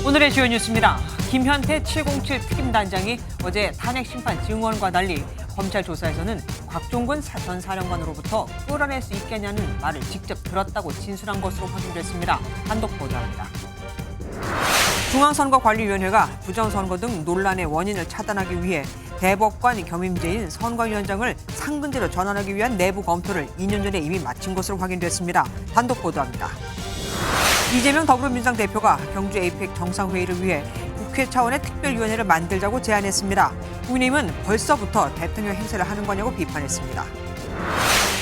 오늘의 주요 뉴스입니다. 김현태 707 특임단장이 어제 탄핵 심판 증언과 달리 검찰 조사에서는 곽종근 전 사령관으로부터 끌어낼 수 있겠냐는 말을 직접 들었다고 진술한 것으로 확인됐습니다. 단독 보도합니다. 중앙선거관리위원회가 부정선거 등 논란의 원인을 차단하기 위해 대법관 겸임제인 선관위원장을 상근제로 전환하기 위한 내부 검토를 2년 전에 이미 마친 것으로 확인됐습니다. 단독 보도합니다. 이재명 더불어민주당 대표가 경주 에이펙 정상회의를 위해 국회 차원의 특별위원회를 만들자고 제안했습니다. 국민의힘은 벌써부터 대통령 행세를 하는 거냐고 비판했습니다.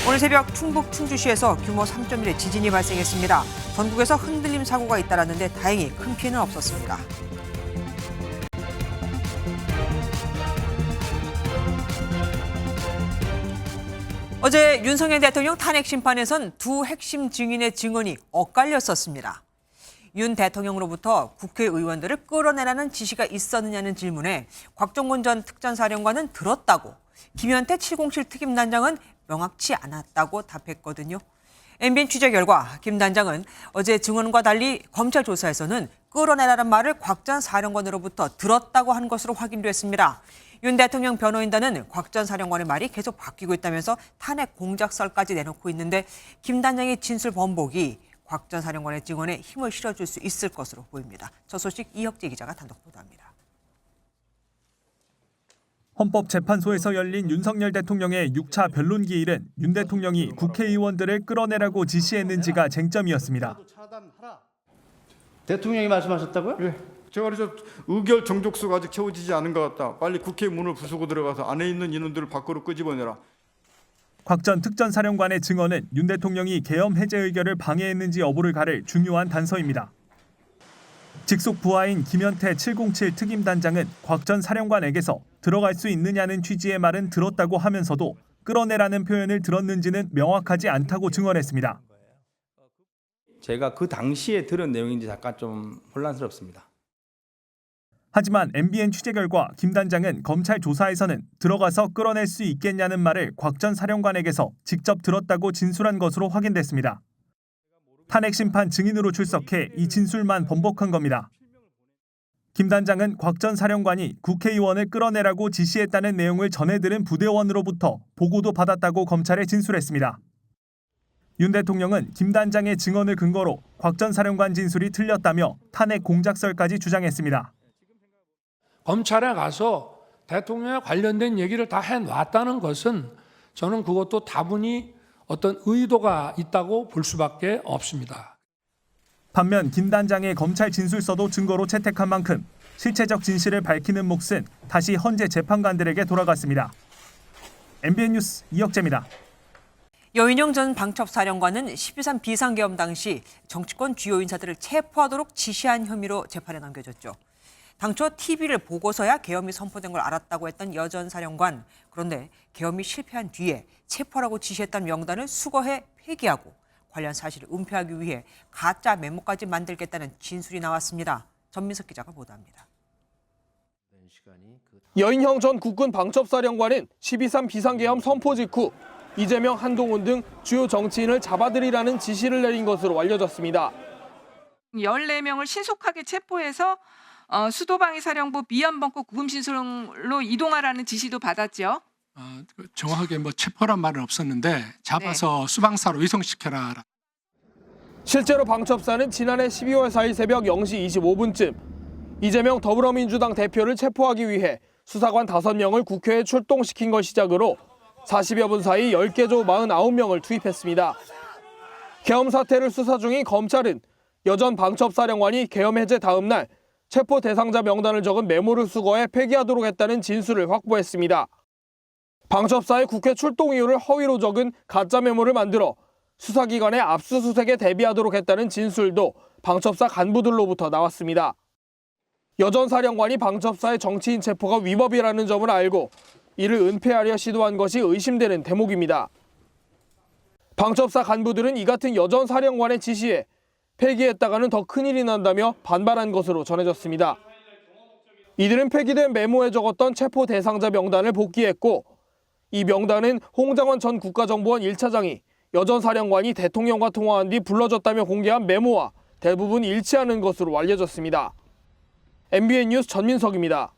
오늘 새벽 충북 충주시에서 규모 3.1의 지진이 발생했습니다. 전국에서 흔들림 사고가 잇따랐는데 다행히 큰 피해는 없었습니다. 어제 윤석열 대통령 탄핵 심판에선 두 핵심 증인의 증언이 엇갈렸었습니다. 윤 대통령으로부터 국회의원들을 끌어내라는 지시가 있었느냐는 질문에 곽종근 전 특전사령관은 들었다고, 김현태 707 특임단장은 명확치 않았다고 답했거든요. MBN 취재 결과 김 단장은 어제 증언과 달리 검찰 조사에서는 끌어내라는 말을 곽 전 사령관으로부터 들었다고 한 것으로 확인됐습니다. 윤 대통령 변호인단은 곽 전 사령관의 말이 계속 바뀌고 있다면서 탄핵 공작설까지 내놓고 있는데 김 단장의 진술 번복이 곽 전 사령관의 증언에 힘을 실어줄 수 있을 것으로 보입니다. 저 소식 이혁재 기자가 단독 보도합니다. 헌법재판소에서 열린 윤석열 대통령의 6차 변론 기일은 윤 대통령이 국회의원들을 끌어내라고 지시했는지가 쟁점이었습니다. 대통령이 말씀하셨다고요? 예. 제가 그래서 의결 정족수가 아직 채워지지 않은 것 같다. 빨리 국회 문을 부수고 들어가서 안에 있는 인원들을 밖으로 끄집어내라. 곽 전 특전사령관의 증언은 윤 대통령이 계엄 해제 의결을 방해했는지 여부를 가를 중요한 단서입니다. 직속 부하인 김현태 707 특임단장은 곽 전 사령관에게서 들어갈 수 있느냐는 취지의 말은 들었다고 하면서도 끌어내라는 표현을 들었는지는 명확하지 않다고 증언했습니다. 제가 그 당시에 들은 내용인지 잠깐 좀 혼란스럽습니다. 하지만 MBN 취재 결과 김 단장은 검찰 조사에서는 들어가서 끌어낼 수 있겠냐는 말을 곽 전 사령관에게서 직접 들었다고 진술한 것으로 확인됐습니다. 탄핵 심판 증인으로 출석해 이 진술만 번복한 겁니다. 김 단장은 곽 전 사령관이 국회의원을 끌어내라고 지시했다는 내용을 전해들은 부대원으로부터 보고도 받았다고 검찰에 진술했습니다. 윤 대통령은 김 단장의 증언을 근거로 곽 전 사령관 진술이 틀렸다며 탄핵 공작설까지 주장했습니다. 검찰에 가서 대통령에 관련된 얘기를 다 해놨다는 것은 저는 그것도 다분히 어떤 의도가 있다고 볼 수밖에 없습니다. 반면 김 단장의 검찰 진술서도 증거로 채택한 만큼 실체적 진실을 밝히는 몫은 다시 헌재 재판관들에게 돌아갔습니다. MBN 뉴스 이혁재입니다. 여인영 전 방첩사령관은 12.3 비상계엄 당시 정치권 주요 인사들을 체포하도록 지시한 혐의로 재판에 넘겨졌죠. 당초 TV를 보고서야 계엄이 선포된 걸 알았다고 했던 여 전 사령관. 그런데 계엄이 실패한 뒤에 체포하라고 지시했던 명단을 수거해 폐기하고 관련 사실을 은폐하기 위해 가짜 메모까지 만들겠다는 진술이 나왔습니다. 전민석 기자가 보도합니다. 여인형 전 국군 방첩사령관은 12.3 비상계엄 선포 직후 이재명, 한동훈 등 주요 정치인을 잡아들이라는 지시를 내린 것으로 알려졌습니다. 14명을 신속하게 체포해서 수도방위사령부 비연번구 구금신설로 이동하라는 지시도 받았죠. 정확하게 체포란 말은 없었는데 잡아서 수방사로 이송시켜라. 실제로 방첩사는 지난해 12월 4일 새벽 0시 25분쯤 이재명 더불어민주당 대표를 체포하기 위해 수사관 5명을 국회에 출동시킨 걸 시작으로 40여 분 사이 10개조 49명을 투입했습니다. 계엄 사태를 수사 중인 검찰은 여 전 방첩사령관이 계엄 해제 다음 날 체포 대상자 명단을 적은 메모를 수거해 폐기하도록 했다는 진술을 확보했습니다. 방첩사의 국회 출동 이유를 허위로 적은 가짜 메모를 만들어 수사기관의 압수수색에 대비하도록 했다는 진술도 방첩사 간부들로부터 나왔습니다. 여 전 사령관이 방첩사의 정치인 체포가 위법이라는 점을 알고 이를 은폐하려 시도한 것이 의심되는 대목입니다. 방첩사 간부들은 이 같은 여 전 사령관의 지시에 폐기했다가는 더 큰일이 난다며 반발한 것으로 전해졌습니다. 이들은 폐기된 메모에 적었던 체포 대상자 명단을 복귀했고 이 명단은 홍장원 전 국가정보원 1차장이 여 전 사령관이 대통령과 통화한 뒤 불러줬다며 공개한 메모와 대부분 일치하는 것으로 알려졌습니다. MBN 뉴스 전민석입니다.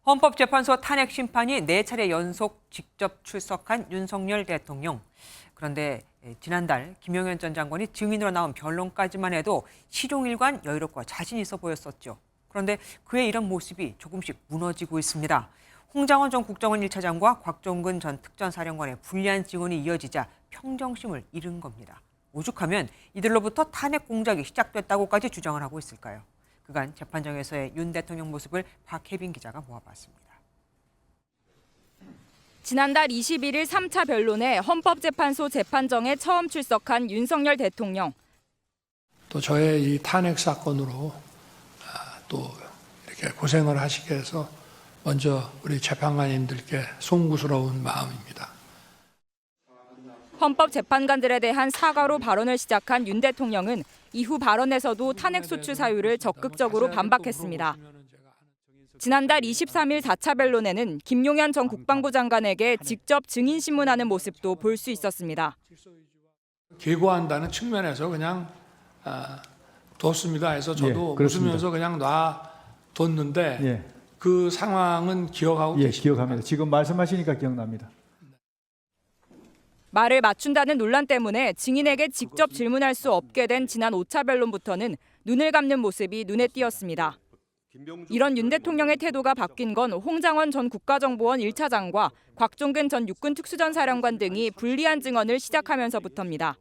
헌법재판소 탄핵 심판이 4차례 연속 직접 출석한 윤석열 대통령. 그런데 지난달 김용현 전 장관이 증인으로 나온 변론까지만 해도 시종일관 여유롭고 자신 있어 보였었죠. 그런데 그의 이런 모습이 조금씩 무너지고 있습니다. 홍장원 전 국정원 1차장과 곽종근 전 특전사령관의 불리한 증언이 이어지자 평정심을 잃은 겁니다. 오죽하면 이들로부터 탄핵 공작이 시작됐다고까지 주장을 하고 있을까요? 그간 재판정에서의 윤 대통령 모습을 박혜빈 기자가 모아봤습니다. 지난달 21일 3차 변론에 헌법재판소 재판정에 처음 출석한 윤석열 대통령. 또 저의 이 탄핵 사건으로 또 이렇게 고생을 하시게 해서 먼저 우리 재판관님들께 송구스러운 마음입니다. 헌법재판관들에 대한 사과로 발언을 시작한 윤 대통령은 이후 발언에서도 탄핵 소추 사유를 적극적으로 반박했습니다. 지난달 23일 4차 변론에는 김용현 전 국방부 장관에게 직접 증인 신문하는 모습도 볼 수 있었습니다. 계고한다는 측면에서 그냥 뒀습니다 해서 저도 웃으면서 그냥 놔뒀는데 그 상황은 기억하고 계십니까? 기억합니다. 지금 말씀하시니까 기억납니다. 말을 맞춘다는 논란 때문에 증인에게 직접 질문할 수 없게 된 지난 5차 변론부터는 눈을 감는 모습이 눈에 띄었습니다. 이런 윤 대통령의 태도가 바뀐 건 홍장원 전 국가정보원 1차장과 곽종근 전 육군 특수전사령관 등이 불리한 증언을 시작하면서부터입니다.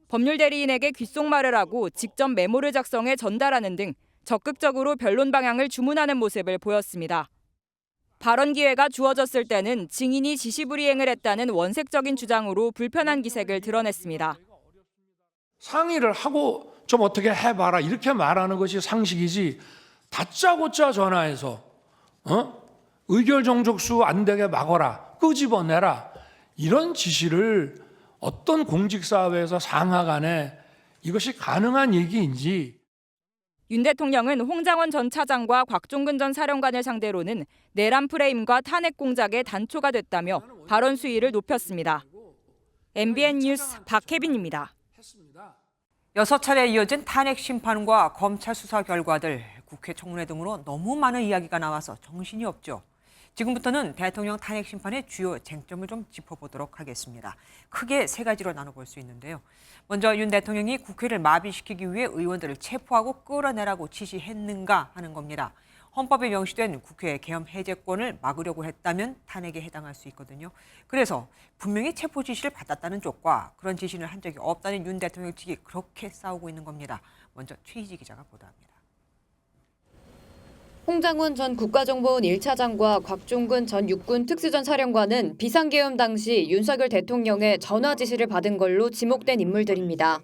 법률 대리인에게 귓속말을 하고 직접 메모를 작성해 전달하는 등 적극적으로 변론 방향을 주문하는 모습을 보였습니다. 발언 기회가 주어졌을 때는 증인이 지시불이행을 했다는 원색적인 주장으로 불편한 기색을 드러냈습니다. 상의를 하고 좀 어떻게 해봐라 이렇게 말하는 것이 상식이지 다짜고짜 전화해서 의결 정족수 안 되게 막아라, 끄집어내라 이런 지시를 어떤 공직사회에서 상하 간에 이것이 가능한 얘기인지. 윤 대통령은 홍장원 전 차장과 곽종근 전 사령관을 상대로는 내란 프레임과 탄핵 공작의 단초가 됐다며 발언 수위를 높였습니다. MBN 뉴스 박혜빈입니다. 6차례 이어진 탄핵 심판과 검찰 수사 결과들, 국회 청문회 등으로 너무 많은 이야기가 나와서 정신이 없죠. 지금부터는 대통령 탄핵 심판의 주요 쟁점을 좀 짚어보도록 하겠습니다. 크게 3가지로 나눠볼 수 있는데요. 먼저 윤 대통령이 국회를 마비시키기 위해 의원들을 체포하고 끌어내라고 지시했는가 하는 겁니다. 헌법에 명시된 국회 계엄 해제권을 막으려고 했다면 탄핵에 해당할 수 있거든요. 그래서 분명히 체포 지시를 받았다는 쪽과 그런 지시를 한 적이 없다는 윤 대통령 측이 그렇게 싸우고 있는 겁니다. 먼저 최희지 기자가 보도합니다. 홍장원 전 국가정보원 1차장과 곽종근 전 육군 특수전사령관은 비상계엄 당시 윤석열 대통령의 전화 지시를 받은 걸로 지목된 인물들입니다.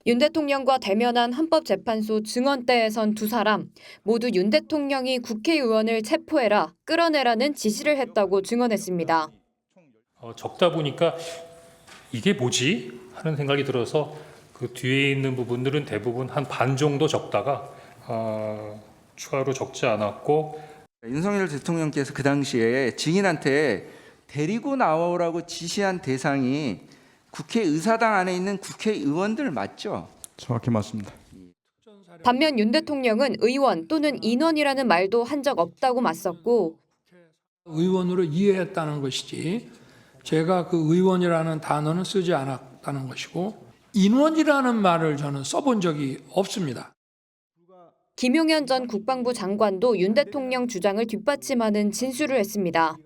윤 대통령과 대면한 헌법재판소 증언대에 선 두 사람 모두 윤 대통령이 국회의원을 체포해라, 끌어내라는 지시를 했다고 증언했습니다. 적다 보니까 이게 뭐지? 하는 생각이 들어서 그 뒤에 있는 부분들은 대부분 한 반 정도 적다가 추가로 적지 않았고. 윤석열 대통령께서 그 당시에 증인한테 데리고 나오라고 지시한 대상이 국회의사당 안에 있는 국회의원들 맞죠? 정확히 맞습니다. 반면 윤 대통령은 의원 또는 인원이라는 말도 한 적 없다고 맞섰고 의원으로 이해했다는 것이지 제가 그 의원이라는 단어는 쓰지 않았다는 것이고 인원이라는 말을 저는 써본 적이 없습니다. 김용현 전 국방부 장관도 윤 대통령 주장을 뒷받침하는 진술을 했습니다.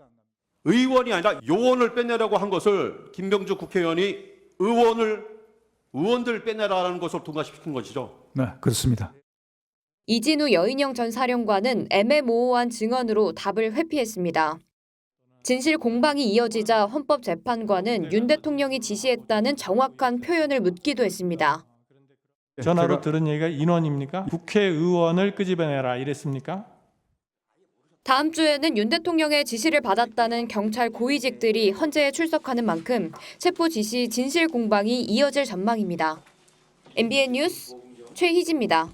의원이 아니라 요원을 빼내라고 한 것을 김병주 국회의원이 의원들 빼내라는 것을 통과시킨 것이죠. 네, 그렇습니다. 이진우 여인영 전 사령관은 애매모호한 증언으로 답을 회피했습니다. 진실 공방이 이어지자 헌법재판관은 윤 대통령이 지시했다는 정확한 표현을 묻기도 했습니다. 전화로 들은 얘기가 인원입니까? 국회의원을 끄집어내라 이랬습니까? 다음 주에는 윤 대통령의 지시를 받았다는 경찰 고위직들이 헌재에 출석하는 만큼 체포 지시 진실 공방이 이어질 전망입니다. MBN 뉴스 최희지입니다.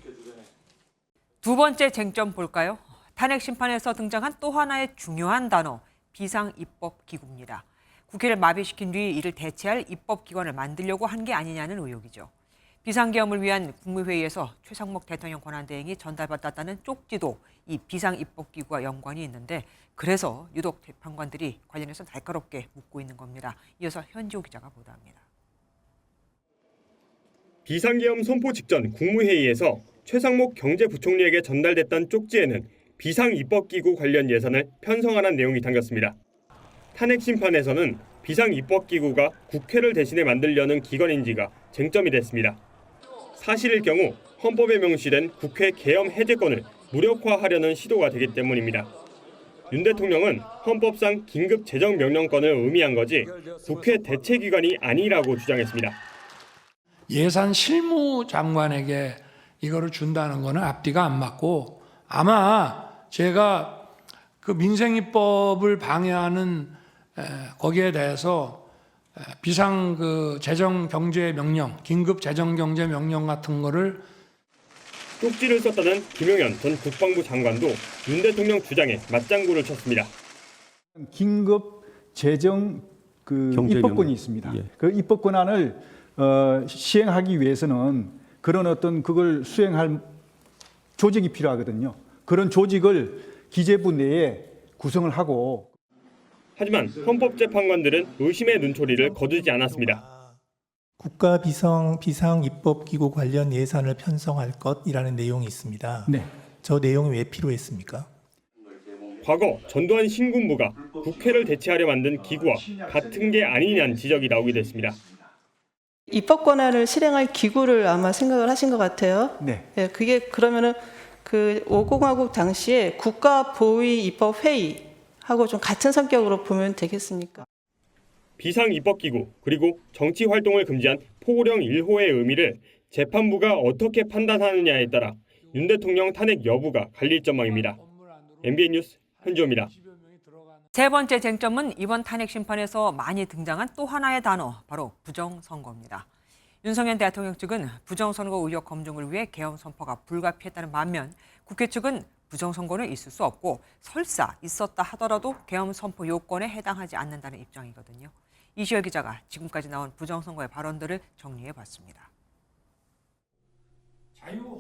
두 번째 쟁점 볼까요? 탄핵 심판에서 등장한 또 하나의 중요한 단어, 비상입법기구입니다. 국회를 마비시킨 뒤 이를 대체할 입법기관을 만들려고 한 게 아니냐는 의혹이죠. 비상계엄을 위한 국무회의에서 최상목 대통령 권한대행이 전달받았다는 쪽지도 이 비상입법기구와 연관이 있는데 그래서 유독 재판관들이 관련해서 날카롭게 묻고 있는 겁니다. 이어서 현지호 기자가 보도합니다. 비상계엄 선포 직전 국무회의에서 최상목 경제부총리에게 전달됐던 쪽지에는 비상입법기구 관련 예산을 편성하라는 내용이 담겼습니다. 탄핵심판에서는 비상입법기구가 국회를 대신해 만들려는 기관인지가 쟁점이 됐습니다. 사실일 경우 헌법에 명시된 국회 계엄 해제권을 무력화하려는 시도가 되기 때문입니다. 윤 대통령은 헌법상 긴급 재정명령권을 의미한 거지 국회 대체기관이 아니라고 주장했습니다. 예산 실무장관에게 이거를 준다는 거는 앞뒤가 안 맞고 아마 제가 그 민생입법을 방해하는 거기에 대해서 비상 그 재정 경제 명령, 긴급 재정 경제 명령 같은 거를 쪽지를 썼다는 김용현 전 국방부 장관도 윤 대통령 주장에 맞장구를 쳤습니다. 긴급 재정 입법권이 있습니다. 예. 그 입법 권한을 시행하기 위해서는 그런 어떤 그걸 수행할 조직이 필요하거든요. 그런 조직을 기재부 내에 구성을 하고. 하지만 헌법재판관들은 의심의 눈초리를 거두지 않았습니다. 국가 비상입법기구 관련 예산을 편성할 것이라는 내용이 있습니다. 네. 저 내용이 왜 필요했습니까? 과거 전두환 신군부가 국회를 대체하려 만든 기구와 같은 게 아니냐는 지적이 나오기도 했습니다. 입법 권한을 실행할 기구를 아마 생각을 하신 것 같아요. 네. 그게 그러면은 그 5공화국 당시에 국가보위입법회의하고 좀 같은 성격으로 보면 되겠습니까? 비상입법기구 그리고 정치활동을 금지한 포고령 1호의 의미를 재판부가 어떻게 판단하느냐에 따라 윤 대통령 탄핵 여부가 갈릴 전망입니다. MBN 뉴스 현지호입니다. 세 번째 쟁점은 이번 탄핵 심판에서 많이 등장한 또 하나의 단어, 바로 부정선거입니다. 윤석열 대통령 측은 부정선거 의혹 검증을 위해 계엄 선포가 불가피했다는 반면 국회 측은 부정선거는 있을 수 없고 설사 있었다 하더라도 계엄 선포 요건에 해당하지 않는다는 입장이거든요. 이시열 기자가 지금까지 나온 부정선거의 발언들을 정리해봤습니다.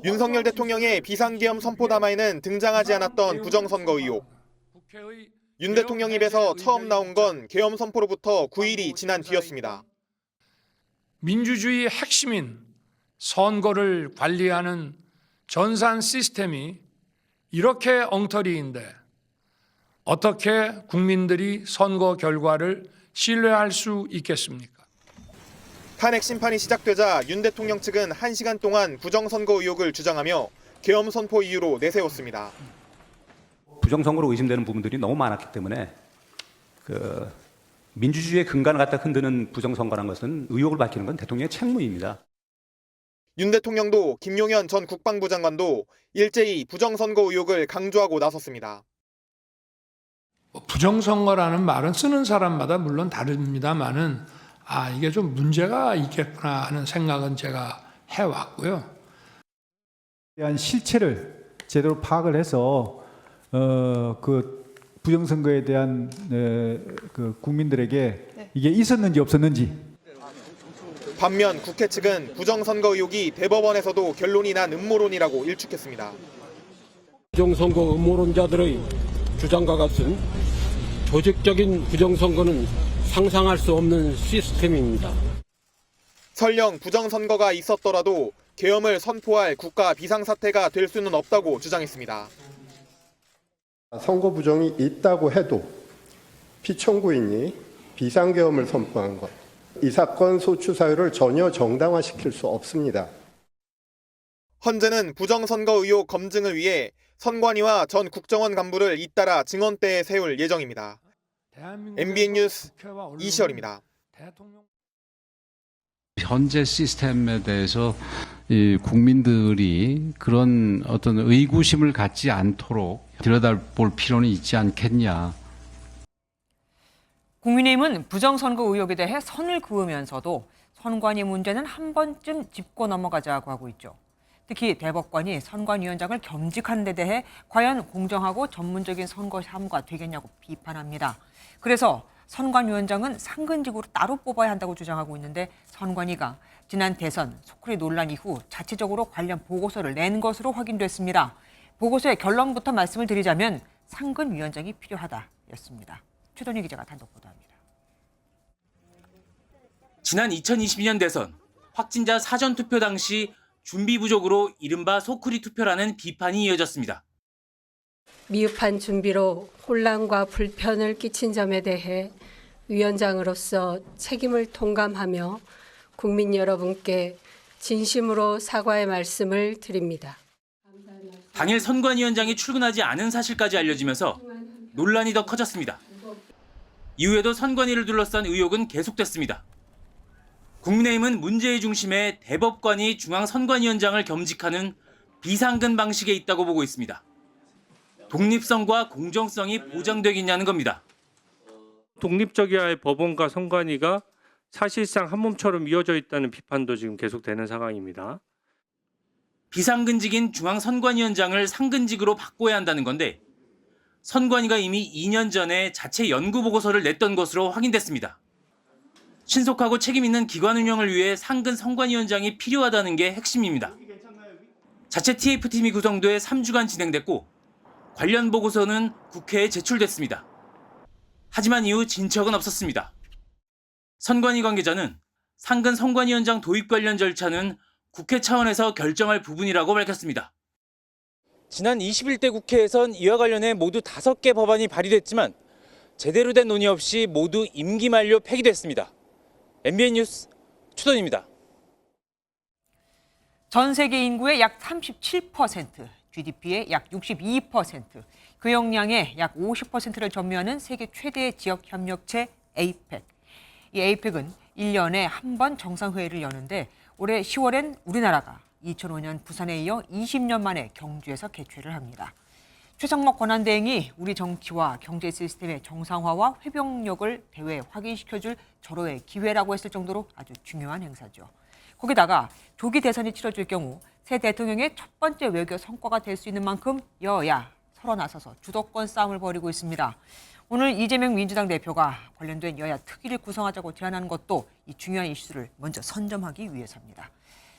윤석열 대통령의 비상계엄 선포담화에는 등장하지 않았던 부정선거 의혹. 윤 대통령 입에서 처음 나온 건 계엄 선포로부터 9일이 지난 뒤였습니다. 민주주의의 핵심인 선거를 관리하는 전산 시스템이 이렇게 엉터리인데 어떻게 국민들이 선거 결과를 신뢰할 수 있겠습니까? 탄핵 심판이 시작되자 윤 대통령 측은 1시간 동안 부정선거 의혹을 주장하며 계엄 선포 이유로 내세웠습니다. 부정선거로 의심되는 부분들이 너무 많았기 때문에 민주주의의 근간을 갖다 흔드는 부정선거라는 것은 의혹을 밝히는 건 대통령의 책무입니다. 윤 대통령도 김용현 전 국방부 장관도 일제히 부정선거 의혹을 강조하고 나섰습니다. 부정선거라는 말은 쓰는 사람마다 물론 다릅니다만은 이게 좀 문제가 있겠구나 하는 생각은 제가 해왔고요. 대한 실체를 제대로 파악을 해서 그 부정선거에 대한 그 국민들에게 이게 있었는지 없었는지. 반면 국회 측은 부정선거 의혹이 대법원에서도 결론이 난 음모론이라고 일축했습니다. 부정선거 음모론자들의 주장과 같은 조직적인 부정선거는 상상할 수 없는 시스템입니다. 설령 부정선거가 있었더라도 계엄을 선포할 국가 비상사태가 될 수는 없다고 주장했습니다. 선거 부정이 있다고 해도 피청구인이 비상계엄을 선포한 것, 이 사건 소추 사유를 전혀 정당화시킬 수 없습니다. 헌재는 부정선거 의혹 검증을 위해 선관위와 전 국정원 간부를 잇따라 증언대에 세울 예정입니다. MBN 뉴스 이시열입니다. 현재 시스템에 대해서 국민들이 그런 어떤 의구심을 갖지 않도록 들여다볼 필요는 있지 않겠냐. 국민의힘은 부정선거 의혹에 대해 선을 그으면서도 선관위 문제는 한 번쯤 짚고 넘어가자고 하고 있죠. 특히 대법관이 선관위원장을 겸직하는 데 대해 과연 공정하고 전문적인 선거 사무가 되겠냐고 비판합니다. 그래서 선관위원장은 상근직으로 따로 뽑아야 한다고 주장하고 있는데 선관위가 지난 대선 소쿠리 논란 이후 자체적으로 관련 보고서를 낸 것으로 확인됐습니다. 보고서의 결론부터 말씀을 드리자면 상근위원장이 필요하다였습니다. 최동희 기자가 단독 보도합니다. 지난 2022년 대선 확진자 사전투표 당시 준비 부족으로 이른바 소쿠리 투표라는 비판이 이어졌습니다. 미흡한 준비로 혼란과 불편을 끼친 점에 대해 위원장으로서 책임을 통감하며 국민 여러분께 진심으로 사과의 말씀을 드립니다. 당일 선관위원장이 출근하지 않은 사실까지 알려지면서 논란이 더 커졌습니다. 이후에도 선관위를 둘러싼 의혹은 계속됐습니다. 국민의힘은 문제의 중심에 대법관이 중앙선관위원장을 겸직하는 비상근 방식에 있다고 보고 있습니다. 독립성과 공정성이 보장되겠냐는 겁니다. 독립적이어야 법원과 선관위가 사실상 한 몸처럼 이어져 있다는 비판도 지금 계속되는 상황입니다. 비상근직인 중앙선관위원장을 상근직으로 바꿔야 한다는 건데 선관위가 이미 2년 전에 자체 연구 보고서를 냈던 것으로 확인됐습니다. 신속하고 책임 있는 기관 운영을 위해 상근 선관위원장이 필요하다는 게 핵심입니다. 자체 TF팀이 구성돼 3주간 진행됐고 관련 보고서는 국회에 제출됐습니다. 하지만 이후 진척은 없었습니다. 선관위 관계자는 상근 선관위원장 도입 관련 절차는 국회 차원에서 결정할 부분이라고 밝혔습니다. 지난 21대 국회에선 이와 관련해 모두 5개 법안이 발의됐지만 제대로 된 논의 없이 모두 임기 만료 폐기됐습니다. MBN 뉴스 추돈입니다. 전 세계 인구의 약 37%, GDP의 약 62%, 교역량의 약 50%를 점유하는 세계 최대의 지역 협력체 APEC. 이 APEC은 1년에 한 번 정상회의를 여는데 올해 10월엔 우리나라가 2005년 부산에 이어 20년 만에 경주에서 개최를 합니다. 최상목 권한대행이 우리 정치와 경제 시스템의 정상화와 회복력을 대회에 확인시켜줄 절호의 기회라고 했을 정도로 아주 중요한 행사죠. 거기다가 조기 대선이 치러질 경우 새 대통령의 첫 번째 외교 성과가 될 수 있는 만큼 여야 서로 나서서 주도권 싸움을 벌이고 있습니다. 오늘 이재명 민주당 대표가 관련된 여야 특위를 구성하자고 제안하는 것도 이 중요한 이슈를 먼저 선점하기 위해서입니다.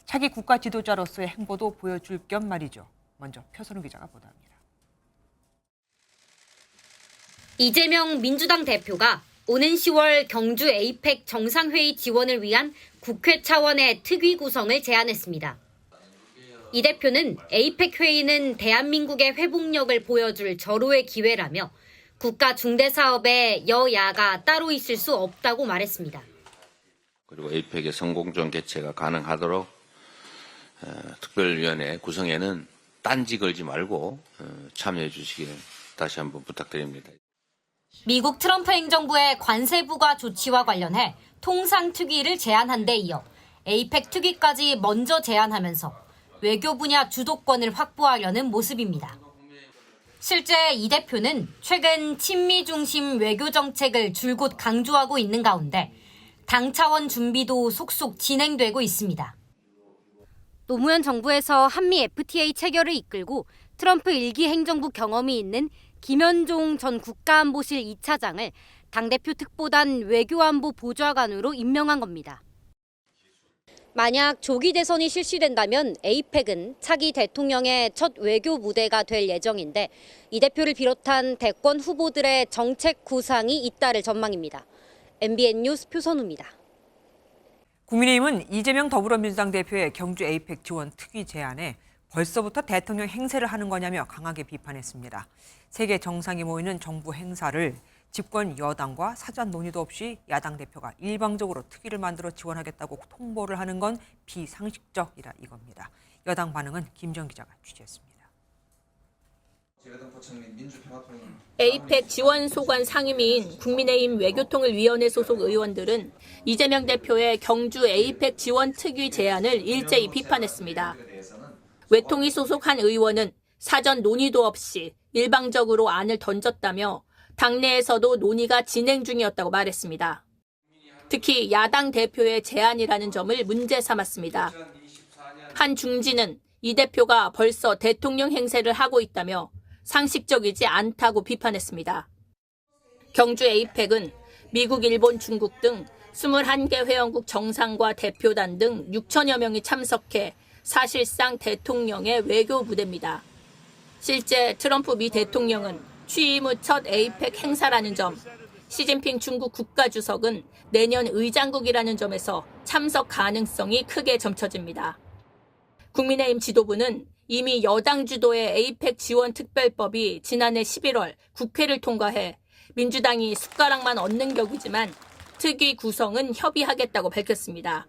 차기 국가 지도자로서의 행보도 보여줄 겸 말이죠. 먼저 표선우 기자가 보도합니다. 이재명 민주당 대표가 오는 10월 경주 APEC 정상회의 지원을 위한 국회 차원의 특위 구성을 제안했습니다. 이 대표는 APEC 회의는 대한민국의 회복력을 보여줄 절호의 기회라며 국가 중대 사업에 여야가 따로 있을 수 없다고 말했습니다. 그리고 APEC의 성공적 개최가 가능하도록 특별위원회 구성에는 딴지 걸지 말고 참여해 주시기를 다시 한번 부탁드립니다. 미국 트럼프 행정부의 관세 부과 조치와 관련해 통상 특위를 제안한 데 이어 APEC 특위까지 먼저 제안하면서 외교 분야 주도권을 확보하려는 모습입니다. 실제 이 대표는 최근 친미 중심 외교 정책을 줄곧 강조하고 있는 가운데 당 차원 준비도 속속 진행되고 있습니다. 노무현 정부에서 한미 FTA 체결을 이끌고 트럼프 1기 행정부 경험이 있는 김현종 전 국가안보실 2차장을 당대표 특보단 외교안보 보좌관으로 임명한 겁니다. 만약 조기 대선이 실시된다면 APEC은 차기 대통령의 첫 외교 무대가 될 예정인데 이 대표를 비롯한 대권 후보들의 정책 구상이 잇따를 전망입니다. MBN 뉴스 표선우입니다. 국민의힘은 이재명 더불어민주당 대표의 경주 APEC 지원 특위 제안에 벌써부터 대통령 행세를 하는 거냐며 강하게 비판했습니다. 세계 정상이 모이는 정부 행사를 집권 여당과 사전 논의도 없이 야당 대표가 일방적으로 특위를 만들어 지원하겠다고 통보를 하는 건 비상식적이라 이겁니다. 여당 반응은 김정 기자가 취재했습니다. APEC 지원 소관 상임위인 국민의힘 외교통일위원회 소속 의원들은 이재명 대표의 경주 APEC 지원 특위 제안을 일제히 비판했습니다. 외통위 소속 한 의원은 사전 논의도 없이 일방적으로 안을 던졌다며 당내에서도 논의가 진행 중이었다고 말했습니다. 특히 야당 대표의 제안이라는 점을 문제 삼았습니다. 한 중진은 이 대표가 벌써 대통령 행세를 하고 있다며 상식적이지 않다고 비판했습니다. 경주 APEC은 미국, 일본, 중국 등 21개 회원국 정상과 대표단 등 6천여 명이 참석해 사실상 대통령의 외교 무대입니다. 실제 트럼프 미 대통령은 취임 후 첫 에이펙 행사라는 점, 시진핑 중국 국가주석은 내년 의장국이라는 점에서 참석 가능성이 크게 점쳐집니다. 국민의힘 지도부는 이미 여당 주도의 에이펙 지원 특별법이 지난해 11월 국회를 통과해 민주당이 숟가락만 얹는 격이지만 특위 구성은 협의하겠다고 밝혔습니다.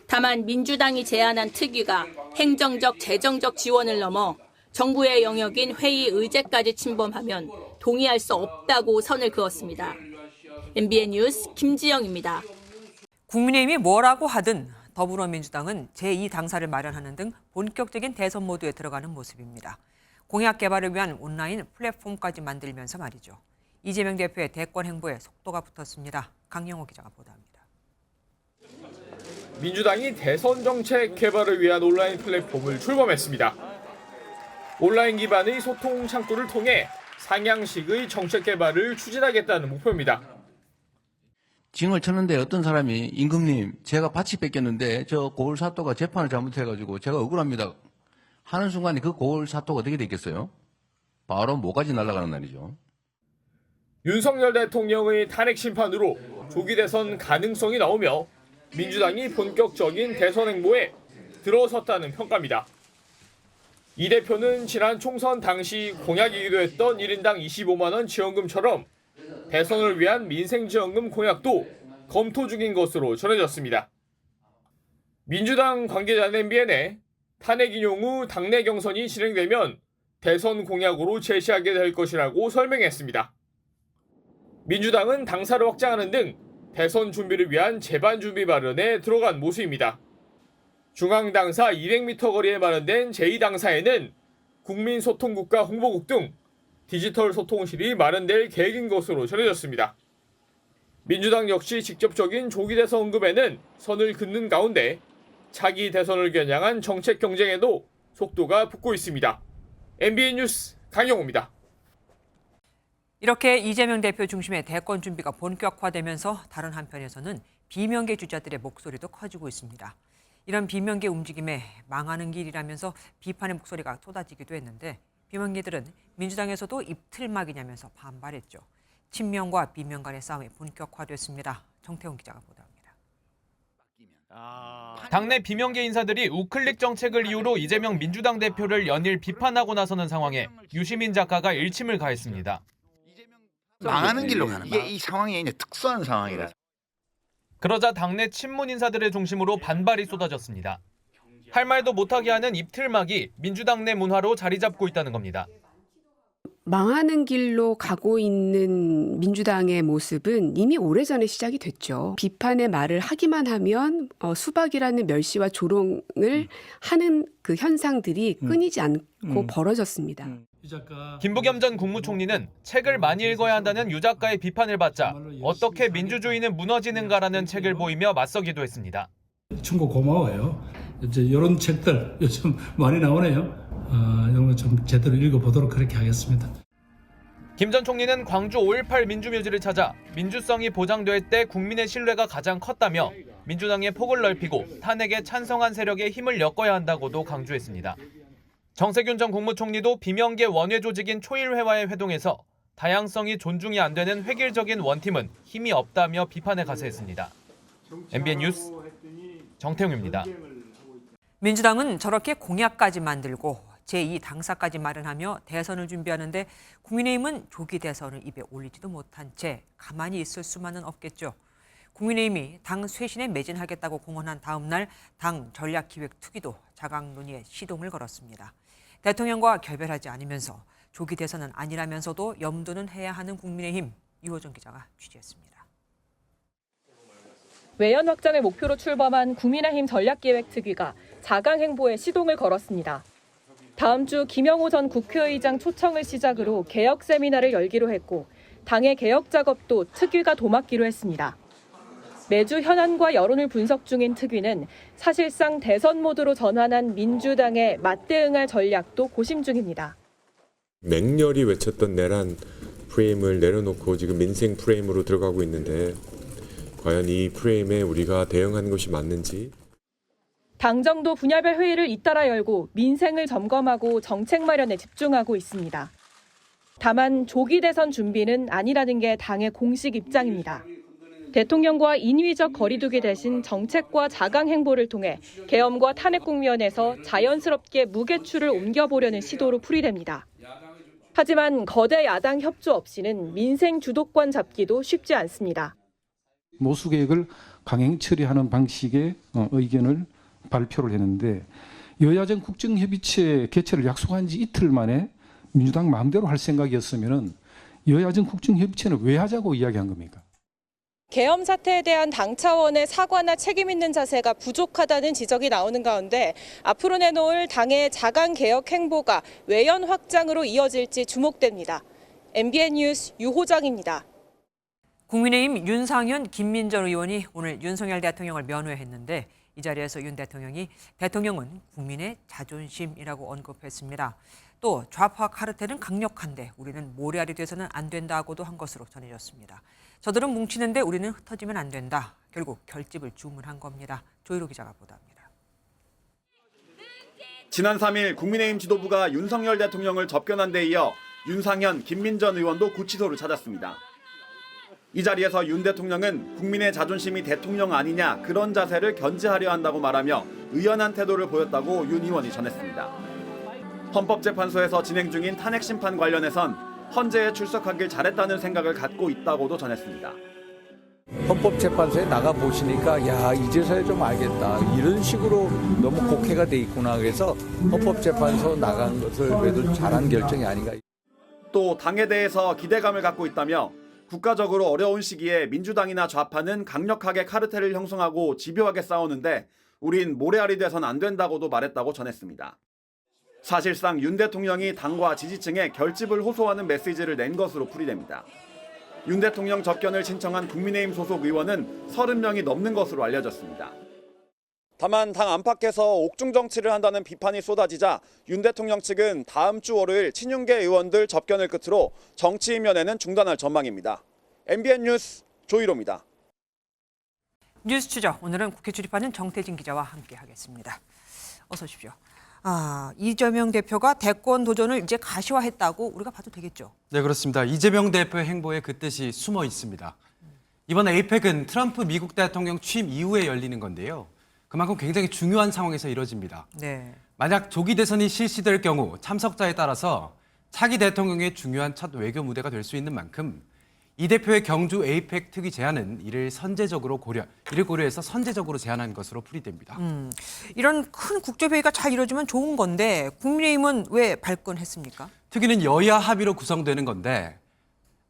다만 민주당이 제안한 특위가 행정적, 재정적 지원을 넘어 정부의 영역인 회의 의제까지 침범하면 동의할 수 없다고 선을 그었습니다. MBN 뉴스 김지영입니다. 국민의힘이 뭐라고 하든 더불어민주당은 제2당사를 마련하는 등 본격적인 대선 모드에 들어가는 모습입니다. 공약 개발을 위한 온라인 플랫폼까지 만들면서 말이죠. 이재명 대표의 대권 행보에 속도가 붙었습니다. 강영호 기자가 보도합니다. 민주당이 대선 정책 개발을 위한 온라인 플랫폼을 출범했습니다. 온라인 기반의 소통 창구를 통해 상향식의 정책 개발을 추진하겠다는 목표입니다. 징을 쳤는데 어떤 사람이 임금님 제가 밭이 뺏겼는데 저 고을사또가 재판을 잘못해가지고 제가 억울합니다 하는 순간에 그 고을사또가 어떻게 됐겠어요? 바로 뭐까지 날아가는 날이죠. 윤석열 대통령의 탄핵 심판으로 조기 대선 가능성이 나오며 민주당이 본격적인 대선 행보에 들어섰다는 평가입니다. 이 대표는 지난 총선 당시 공약이기도 했던 1인당 25만 원 지원금처럼 대선을 위한 민생지원금 공약도 검토 중인 것으로 전해졌습니다. 민주당 관계자는 MBN에 탄핵 인용 후 당내 경선이 진행되면 대선 공약으로 제시하게 될 것이라고 설명했습니다. 민주당은 당사를 확장하는 등 대선 준비를 위한 제반 준비 마련에 들어간 모습입니다. 중앙당사 200m 거리에 마련된 제2당사에는 국민소통국과 홍보국 등 디지털 소통실이 마련될 계획인 것으로 전해졌습니다. 민주당 역시 직접적인 조기 대선 언급에는 선을 긋는 가운데 차기 대선을 겨냥한 정책 경쟁에도 속도가 붙고 있습니다. MBN 뉴스 강영호입니다. 이렇게 이재명 대표 중심의 대권 준비가 본격화되면서 다른 한편에서는 비명계 주자들의 목소리도 커지고 있습니다. 이런 비명계 움직임에 망하는 길이라면서 비판의 목소리가 쏟아지기도 했는데 비명계들은 민주당에서도 입틀막이냐면서 반발했죠. 친명과 비명 간의 싸움이 본격화됐습니다. 정태훈 기자가 보도합니다. 당내 비명계 인사들이 우클릭 정책을 이유로 이재명 민주당 대표를 연일 비판하고 나서는 상황에 유시민 작가가 일침을 가했습니다. 망하는 길로 가는 이게 이 상황이 이제 특수한 상황이라. 그러자 당내 친문 인사들의 중심으로 반발이 쏟아졌습니다. 할 말도 못하게 하는 입틀막이 민주당 내 문화로 자리 잡고 있다는 겁니다. 망하는 길로 가고 있는 민주당의 모습은 이미 오래전에 시작이 됐죠. 비판의 말을 하기만 하면 수박이라는 멸시와 조롱을 하는 그 현상들이 끊이지 않고 벌어졌습니다. 김부겸 전 국무총리는 책을 많이 읽어야 한다는 유 작가의 비판을 받자 어떻게 민주주의는 무너지는가라는 책을 보이며 맞서기도 했습니다. 충고 고마워요. 이제 이런 책들 요즘 많이 나오네요. 이런 거 좀 제대로 읽어보도록 그렇게 하겠습니다. 김 전 총리는 광주 5.18 민주묘지를 찾아 민주성이 보장될 때 국민의 신뢰가 가장 컸다며 민주당의 폭을 넓히고 탄핵에 찬성한 세력에 힘을 엮어야 한다고도 강조했습니다. 정세균 전 국무총리도 비명계 원외 조직인 초일회와의 회동에서 다양성이 존중이 안 되는 획일적인 원팀은 힘이 없다며 비판에 가세했습니다. MBN 뉴스 정태웅입니다. 민주당은 저렇게 공약까지 만들고 제2당사까지 마련하며 대선을 준비하는데 국민의힘은 조기 대선을 입에 올리지도 못한 채 가만히 있을 수만은 없겠죠. 국민의힘이 당 쇄신에 매진하겠다고 공언한 다음 날 당 전략기획특위도 자강 논의에 시동을 걸었습니다. 대통령과 결별하지 않으면서 조기 대선은 아니라면서도 염두는 해야 하는 국민의힘, 유호정 기자가 취재했습니다. 외연 확장을 목표로 출범한 국민의힘 전략기획특위가 자강 행보에 시동을 걸었습니다. 다음 주 김영호 전 국회의장 초청을 시작으로 개혁 세미나를 열기로 했고 당의 개혁 작업도 특위가 도맡기로 했습니다. 매주 현안과 여론을 분석 중인 특위는 사실상 대선 모드로 전환한 민주당에 맞대응할 전략도 고심 중입니다. 맹렬히 외쳤던 내란 프레임을 내려놓고 지금 민생 프레임으로 들어가고 있는데 과연 이 프레임에 우리가 대응하는 것이 맞는지. 당정도 분야별 회의를 잇따라 열고 민생을 점검하고 정책 마련에 집중하고 있습니다. 다만 조기 대선 준비는 아니라는 게 당의 공식 입장입니다. 대통령과 인위적 거리두기 대신 정책과 자강 행보를 통해 계엄과 탄핵 국면에서 자연스럽게 무게추를 옮겨보려는 시도로 풀이됩니다. 하지만 거대 야당 협조 없이는 민생 주도권 잡기도 쉽지 않습니다. 모수 계획을 강행 처리하는 방식의 의견을 발표를 했는데 여야정 국정협의체 개최를 약속한 지 이틀 만에 민주당 마음대로 할 생각이었으면 여야정 국정협의체는 왜 하자고 이야기한 겁니까? 계엄 사태에 대한 당 차원의 사과나 책임 있는 자세가 부족하다는 지적이 나오는 가운데 앞으로 내놓을 당의 자강 개혁 행보가 외연 확장으로 이어질지 주목됩니다. MBN 뉴스 유호정입니다. 국민의힘 윤상현, 김민정 의원이 오늘 윤석열 대통령을 면회했는데 이 자리에서 윤 대통령이 대통령은 국민의 자존심이라고 언급했습니다. 또 좌파 카르텔은 강력한데 우리는 모래알이 돼서는 안 된다고도 한 것으로 전해졌습니다. 저들은 뭉치는데 우리는 흩어지면 안 된다. 결국 결집을 주문한 겁니다. 조희로 기자가 보도합니다. 지난 3일 국민의힘 지도부가 윤석열 대통령을 접견한 데 이어 윤상현, 김민정 의원도 구치소를 찾았습니다. 이 자리에서 윤 대통령은 국민의 자존심이 대통령 아니냐 그런 자세를 견제하려 한다고 말하며 의연한 태도를 보였다고 윤 의원이 전했습니다. 헌법재판소에서 진행 중인 탄핵 심판 관련해선 헌재에 출석하길 잘했다는 생각을 갖고 있다고도 전했습니다. 헌법재판소에 나가 보시니까 야 이제서야 좀 알겠다. 이런 식으로 너무 곡해가 돼 있구나. 그래서 헌법재판소 나간 것을 그래도 잘한 결정이 아닌가. 또 당에 대해서 기대감을 갖고 있다며 국가적으로 어려운 시기에 민주당이나 좌파는 강력하게 카르텔을 형성하고 집요하게 싸우는데 우린 모래알이 돼선 안 된다고도 말했다고 전했습니다. 사실상 윤 대통령이 당과 지지층에 결집을 호소하는 메시지를 낸 것으로 풀이됩니다. 윤 대통령 접견을 신청한 국민의힘 소속 의원은 30명이 넘는 것으로 알려졌습니다. 다만 당 안팎에서 옥중 정치를 한다는 비판이 쏟아지자 윤 대통령 측은 다음 주 월요일 친윤계 의원들 접견을 끝으로 정치 이면에는 중단할 전망입니다. MBN 뉴스 조희로입니다. 뉴스 추적, 오늘은 국회 출입하는 정태진 기자와 함께하겠습니다. 어서 오십시오. 이재명 대표가 대권 도전을 이제 가시화했다고 우리가 봐도 되겠죠? 네, 그렇습니다. 이재명 대표의 행보에 그 뜻이 숨어 있습니다. 이번 에이펙은 트럼프 미국 대통령 취임 이후에 열리는 건데요. 그만큼 굉장히 중요한 상황에서 이뤄집니다. 네. 만약 조기 대선이 실시될 경우 참석자에 따라서 차기 대통령의 중요한 첫 외교 무대가 될 수 있는 만큼 이 대표의 경주 에이펙 특위 제안은 이를 고려해서 선제적으로 제안한 것으로 풀이됩니다. 이런 큰 국제회의가 잘 이루어지면 좋은 건데 국민의힘은 왜 발끈했습니까? 특위는 여야 합의로 구성되는 건데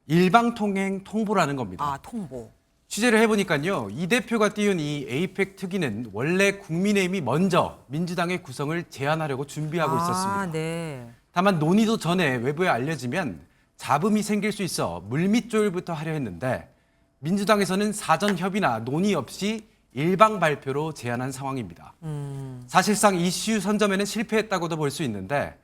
일방통행 통보라는 겁니다. 통보. 취재를 해보니까요. 이 대표가 띄운 이 에이펙 특위는 원래 국민의힘이 먼저 민주당의 구성을 제안하려고 준비하고 있었습니다. 네. 다만 논의도 전에 외부에 알려지면 잡음이 생길 수 있어 물밑조율부터 하려 했는데 민주당에서는 사전 협의나 논의 없이 일방 발표로 제안한 상황입니다. 사실상 이슈 선점에는 실패했다고도 볼 수 있는데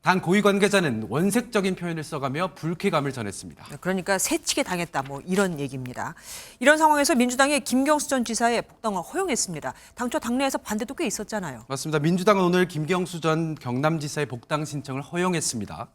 당 고위 관계자는 원색적인 표현을 써가며 불쾌감을 전했습니다. 그러니까 새치게 당했다 뭐 이런 얘기입니다. 이런 상황에서 민주당이 김경수 전 지사의 복당을 허용했습니다. 당초 당내에서 반대도 꽤 있었잖아요. 맞습니다. 민주당은 오늘 김경수 전 경남지사의 복당 신청을 허용했습니다.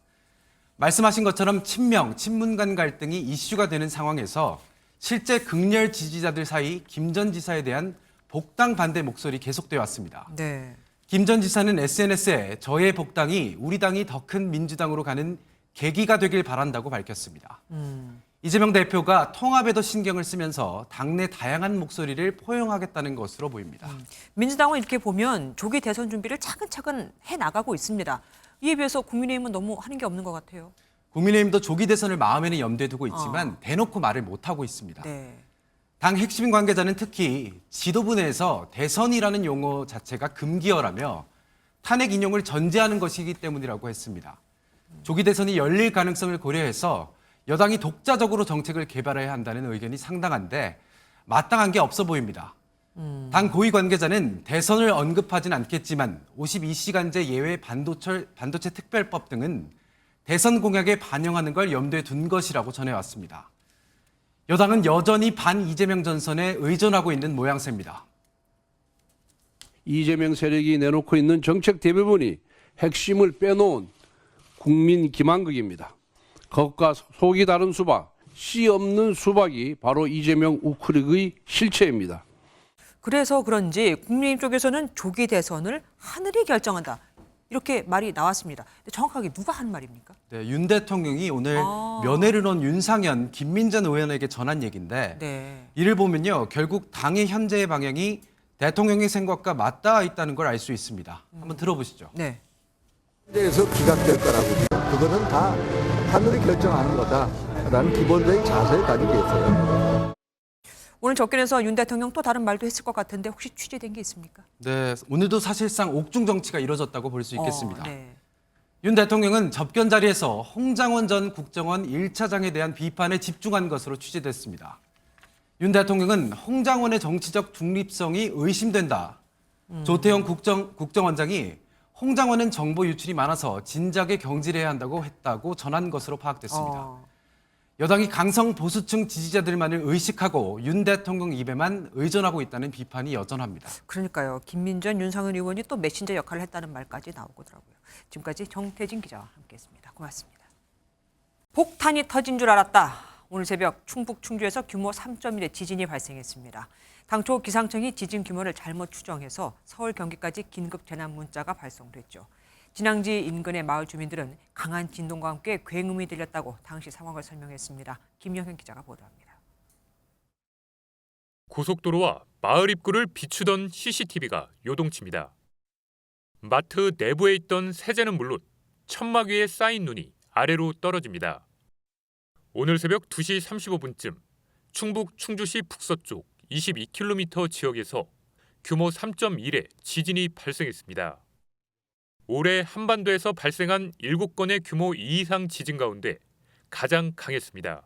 말씀하신 것처럼 친명, 친문 간 갈등이 이슈가 되는 상황에서 실제 극렬 지지자들 사이 김 전 지사에 대한 복당 반대 목소리 계속돼 왔습니다. 네. 김 전 지사는 SNS에 저의 복당이 우리 당이 더 큰 민주당으로 가는 계기가 되길 바란다고 밝혔습니다. 이재명 대표가 통합에 더 신경을 쓰면서 당내 다양한 목소리를 포용하겠다는 것으로 보입니다. 민주당은 이렇게 보면 조기 대선 준비를 차근차근 해나가고 있습니다. 이에 비해서 국민의힘은 너무 하는 게 없는 것 같아요. 국민의힘도 조기 대선을 마음에는 염두에 두고 있지만 대놓고 말을 못하고 있습니다. 네. 당 핵심 관계자는 특히 지도부 내에서 대선이라는 용어 자체가 금기어라며 탄핵 인용을 전제하는 것이기 때문이라고 했습니다. 조기 대선이 열릴 가능성을 고려해서 여당이 독자적으로 정책을 개발해야 한다는 의견이 상당한데 마땅한 게 없어 보입니다. 당 고위 관계자는 대선을 언급하진 않겠지만 52시간제 예외 반도체 특별법 등은 대선 공약에 반영하는 걸 염두에 둔 것이라고 전해왔습니다. 여당은 여전히 반 이재명 전선에 의존하고 있는 모양새입니다. 이재명 세력이 내놓고 있는 정책 대부분이 핵심을 빼놓은 국민 기만극입니다. 겉과 속이 다른 수박, 씨 없는 수박이 바로 이재명 우크릭의 실체입니다. 그래서 그런지 국민의힘 쪽에서는 조기 대선을 하늘이 결정한다. 이렇게 말이 나왔습니다. 근데 정확하게 누가 한 말입니까? 네, 윤 대통령이 오늘 면회를 온 윤상현, 김민전 의원에게 전한 얘기인데 네. 이를 보면요. 결국 당의 현재의 방향이 대통령의 생각과 맞닿아 있다는 걸 알 수 있습니다. 한번 들어보시죠. 네. 에서 기각될 거라고. 그거는 다 하늘이 결정하는 거다라는 기본적인 자세를 가지고 있어요. 오늘 접견에서 윤 대통령 또 다른 말도 했을 것 같은데 혹시 취재된 게 있습니까? 네, 오늘도 사실상 옥중 정치가 이뤄졌다고 볼 수 있겠습니다. 네. 윤 대통령은 접견 자리에서 홍장원 전 국정원 1차장에 대한 비판에 집중한 것으로 취재됐습니다. 윤 대통령은 홍장원의 정치적 중립성이 의심된다. 조태영 국정원장이 홍장원은 정보 유출이 많아서 진작에 경질해야 한다고 했다고 전한 것으로 파악됐습니다. 여당이 강성 보수층 지지자들만을 의식하고 윤 대통령 입에만 의존하고 있다는 비판이 여전합니다. 그러니까요. 김민전, 윤상현 의원이 또 메신저 역할을 했다는 말까지 나오더라고요. 지금까지 정태진 기자와 함께했습니다. 고맙습니다. 폭탄이 터진 줄 알았다. 오늘 새벽 충북 충주에서 규모 3.1의 지진이 발생했습니다. 당초 기상청이 지진 규모를 잘못 추정해서 서울, 경기까지 긴급 재난 문자가 발송됐죠. 진앙지 인근의 마을 주민들은 강한 진동과 함께 굉음이 들렸다고 당시 상황을 설명했습니다. 김영현 기자가 보도합니다. 고속도로와 마을 입구를 비추던 CCTV가 요동칩니다. 마트 내부에 있던 세제는 물론 천막 위에 쌓인 눈이 아래로 떨어집니다. 오늘 새벽 2시 35분쯤 충북 충주시 북서쪽 22km 지역에서 규모 3.1의 지진이 발생했습니다. 올해 한반도에서 발생한 7건의 규모 2 이상 지진 가운데 가장 강했습니다.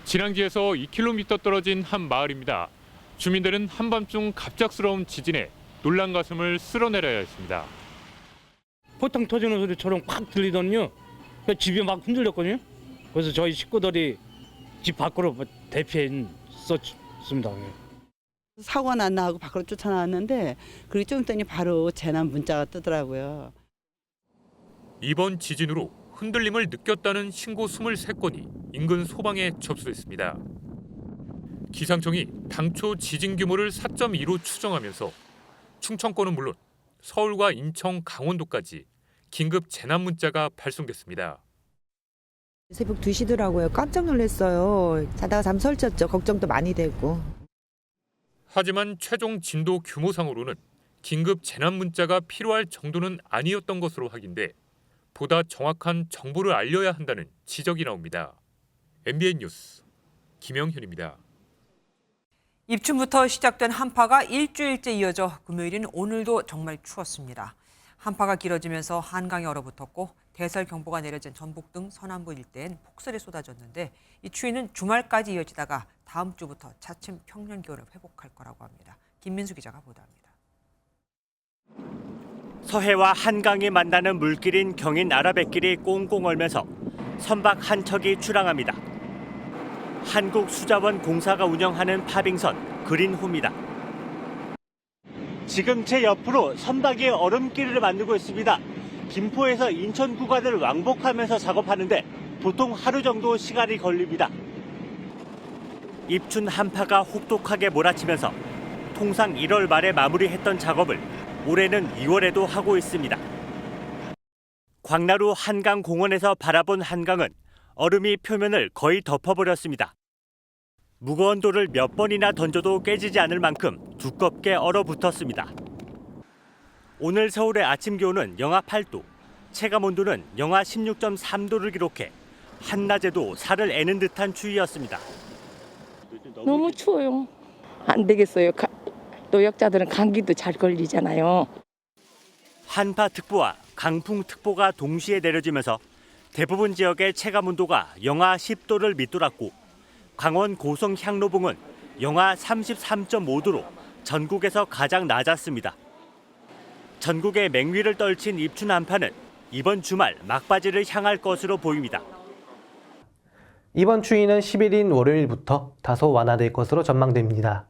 진앙지에서 2km 떨어진 한 마을입니다. 주민들은 한밤중 갑작스러운 지진에 놀란 가슴을 쓸어내려야 했습니다. 포탕 터지는 소리처럼 팍 들리더니요. 집이 막 흔들렸거든요. 그래서 저희 식구들이 집 밖으로 대피했습니다. 사고가 났나 하고 밖으로 쫓아나왔는데 그리고 좀 있더니 바로 재난 문자가 뜨더라고요. 이번 지진으로 흔들림을 느꼈다는 신고 23건이 인근 소방에 접수됐습니다. 기상청이 당초 지진 규모를 4.2로 추정하면서 충청권은 물론 서울과 인천, 강원도까지 긴급 재난 문자가 발송됐습니다. 새벽 2시더라고요. 깜짝 놀랐어요. 자다가 잠 설쳤죠. 걱정도 많이 되고. 하지만 최종 진도 규모상으로는 긴급 재난 문자가 필요할 정도는 아니었던 것으로 확인돼 보다 정확한 정보를 알려야 한다는 지적이 나옵니다. MBN 뉴스 김영현입니다. 입춘부터 시작된 한파가 일주일째 이어져 금요일인 오늘도 정말 추웠습니다. 한파가 길어지면서 한강이 얼어붙었고 대설경보가 내려진 전북 등 서남부 일대엔 폭설이 쏟아졌는데 이 추위는 주말까지 이어지다가 다음 주부터 차츰 평년 기온을 회복할 거라고 합니다. 김민수 기자가 보도합니다. 서해와 한강이 만나는 물길인 경인 아라뱃길이 꽁꽁 얼면서 선박 한 척이 출항합니다. 한국수자원 공사가 운영하는 파빙선 그린호입니다. 지금 제 옆으로 선박이 얼음길을 만들고 있습니다. 김포에서 인천 구간을 왕복하면서 작업하는데 보통 하루 정도 시간이 걸립니다. 입춘 한파가 혹독하게 몰아치면서 통상 1월 말에 마무리했던 작업을 올해는 2월에도 하고 있습니다. 광나루 한강공원에서 바라본 한강은 얼음이 표면을 거의 덮어버렸습니다. 무거운 돌을 몇 번이나 던져도 깨지지 않을 만큼 두껍게 얼어붙었습니다. 오늘 서울의 아침 기온은 영하 8도, 체감온도는 영하 16.3도를 기록해 한낮에도 살을 애는 듯한 추위였습니다. 너무 추워요. 안 되겠어요. 노약자들은 감기도 잘 걸리잖아요. 한파특보와 강풍특보가 동시에 내려지면서 대부분 지역의 체감온도가 영하 10도를 밑돌았고 강원 고성 향로봉은 영하 33.5도로 전국에서 가장 낮았습니다. 전국의 맹위를 떨친 입춘 한파는 이번 주말 막바지를 향할 것으로 보입니다. 이번 추위는 10일인 월요일부터 다소 완화될 것으로 전망됩니다.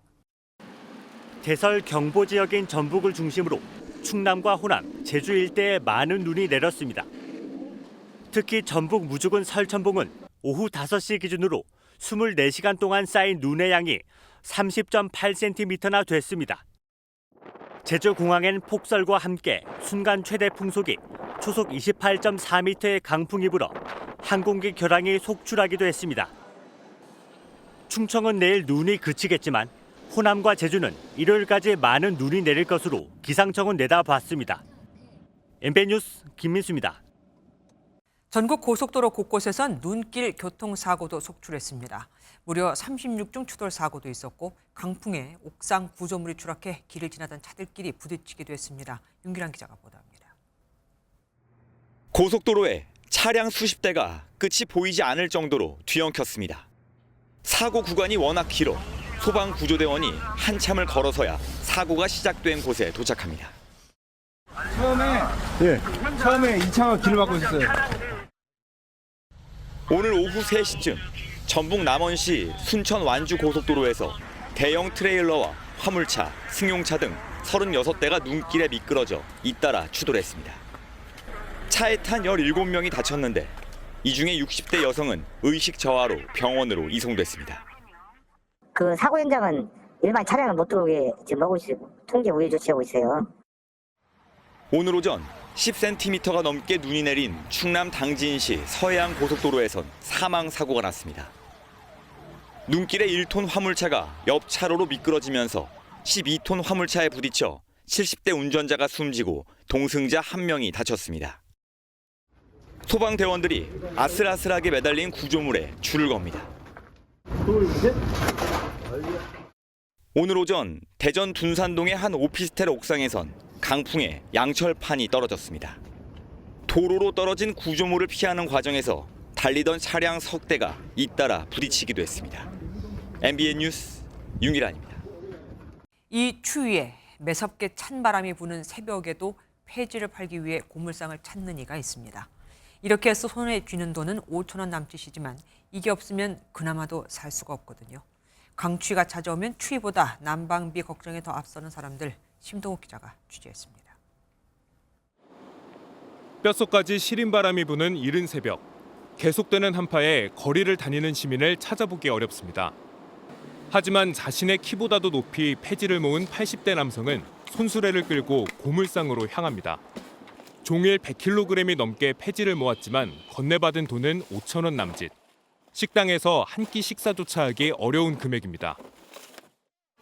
대설 경보 지역인 전북을 중심으로 충남과 호남, 제주 일대에 많은 눈이 내렸습니다. 특히 전북 무주군 설천봉은 오후 5시 기준으로 24시간 동안 쌓인 눈의 양이 30.8cm나 됐습니다. 제주 공항엔 폭설과 함께 순간 최대 풍속이 초속 28.4m의 강풍이 불어 항공기 결항이 속출하기도 했습니다. 충청은 내일 눈이 그치겠지만 호남과 제주는 일요일까지 많은 눈이 내릴 것으로 기상청은 내다봤습니다. MBN 뉴스 김민수입니다. 전국 고속도로 곳곳에선 눈길 교통사고도 속출했습니다. 무려 36중 추돌 사고도 있었고 강풍에 옥상 구조물이 추락해 길을 지나던 차들끼리 부딪히기도 했습니다. 윤기란 기자가 보도합니다. 고속도로에 차량 수십 대가 끝이 보이지 않을 정도로 뒤엉켰습니다. 사고 구간이 워낙 길어 소방구조대원이 한참을 걸어서야 사고가 시작된 곳에 도착합니다. 처음에 이 차가 길을 막고 있었어요. 오늘 오후 3시쯤 전북 남원시 순천 완주 고속도로에서 대형 트레일러와 화물차, 승용차 등 36대가 눈길에 미끄러져 잇따라 추돌했습니다. 차에 탄 17명이 다쳤는데 이 중에 60대 여성은 의식 저하로 병원으로 이송됐습니다. 그 사고 현장은 일반 차량을 못 들어오게 지금 하고 있고 통제 우회 조치하고 있어요. 오늘 오전 10cm가 넘게 눈이 내린 충남 당진시 서해안 고속도로에선 사망 사고가 났습니다. 눈길에 1톤 화물차가 옆 차로로 미끄러지면서 12톤 화물차에 부딪혀 70대 운전자가 숨지고 동승자 1명이 다쳤습니다. 소방대원들이 아슬아슬하게 매달린 구조물에 줄을 겁니다. 오늘 오전 대전 둔산동의 한 오피스텔 옥상에선 강풍에 양철판이 떨어졌습니다. 도로로 떨어진 구조물을 피하는 과정에서 달리던 차량 석 대가 잇따라 부딪히기도 했습니다. MBN 뉴스 윤기란입니다. 이 추위에 매섭게 찬 바람이 부는 새벽에도 폐지를 팔기 위해 고물상을 찾는 이가 있습니다. 이렇게 해서 손에 쥐는 돈은 5천 원 남짓이지만 이게 없으면 그나마도 살 수가 없거든요. 강추위가 찾아오면 추위보다 난방비 걱정에 더 앞서는 사람들, 심동욱 기자가 취재했습니다. 뼛속까지 시린 바람이 부는 이른 새벽. 계속되는 한파에 거리를 다니는 시민을 찾아보기 어렵습니다. 하지만 자신의 키보다도 높이 폐지를 모은 80대 남성은 손수레를 끌고 고물상으로 향합니다. 종일 100kg이 넘게 폐지를 모았지만 건네받은 돈은 5천 원 남짓. 식당에서 한 끼 식사조차 하기 어려운 금액입니다.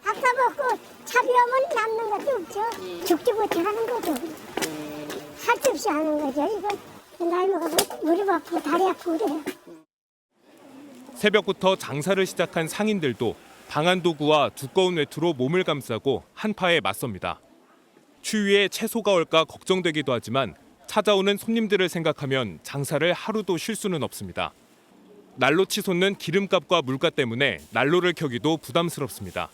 밥 사먹고 차비하면 남는 것도 없죠. 죽지 못하는 거죠. 할 수 없이 하는 거죠. 이거 나이 먹어서 무릎 아프고 다리 아프고 그래요. 새벽부터 장사를 시작한 상인들도 방한 도구와 두꺼운 외투로 몸을 감싸고 한파에 맞섭니다. 추위에 채소가 얼까 걱정되기도 하지만 찾아오는 손님들을 생각하면 장사를 하루도 쉴 수는 없습니다. 난로 치솟는 기름값과 물가 때문에 난로를 켜기도 부담스럽습니다.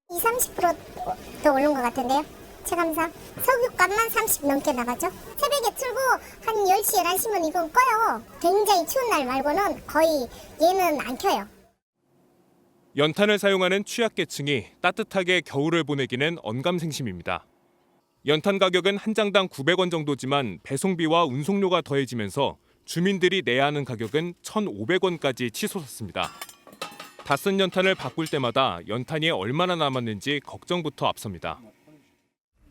20-30%더 오른 것 같은데요. 체감상 석유값만 30 넘게 나가죠. 새벽에 틀고 한 10시, 11시면 이건 꺼요. 굉장히 추운 날 말고는 거의 얘는 안 켜요. 연탄을 사용하는 취약계층이 따뜻하게 겨울을 보내기는 언감생심입니다. 연탄 가격은 한 장당 900원 정도지만 배송비와 운송료가 더해지면서 주민들이 내야 하는 가격은 1,500원까지 치솟았습니다. 다 쓴 연탄을 바꿀 때마다 연탄이 얼마나 남았는지 걱정부터 앞섭니다.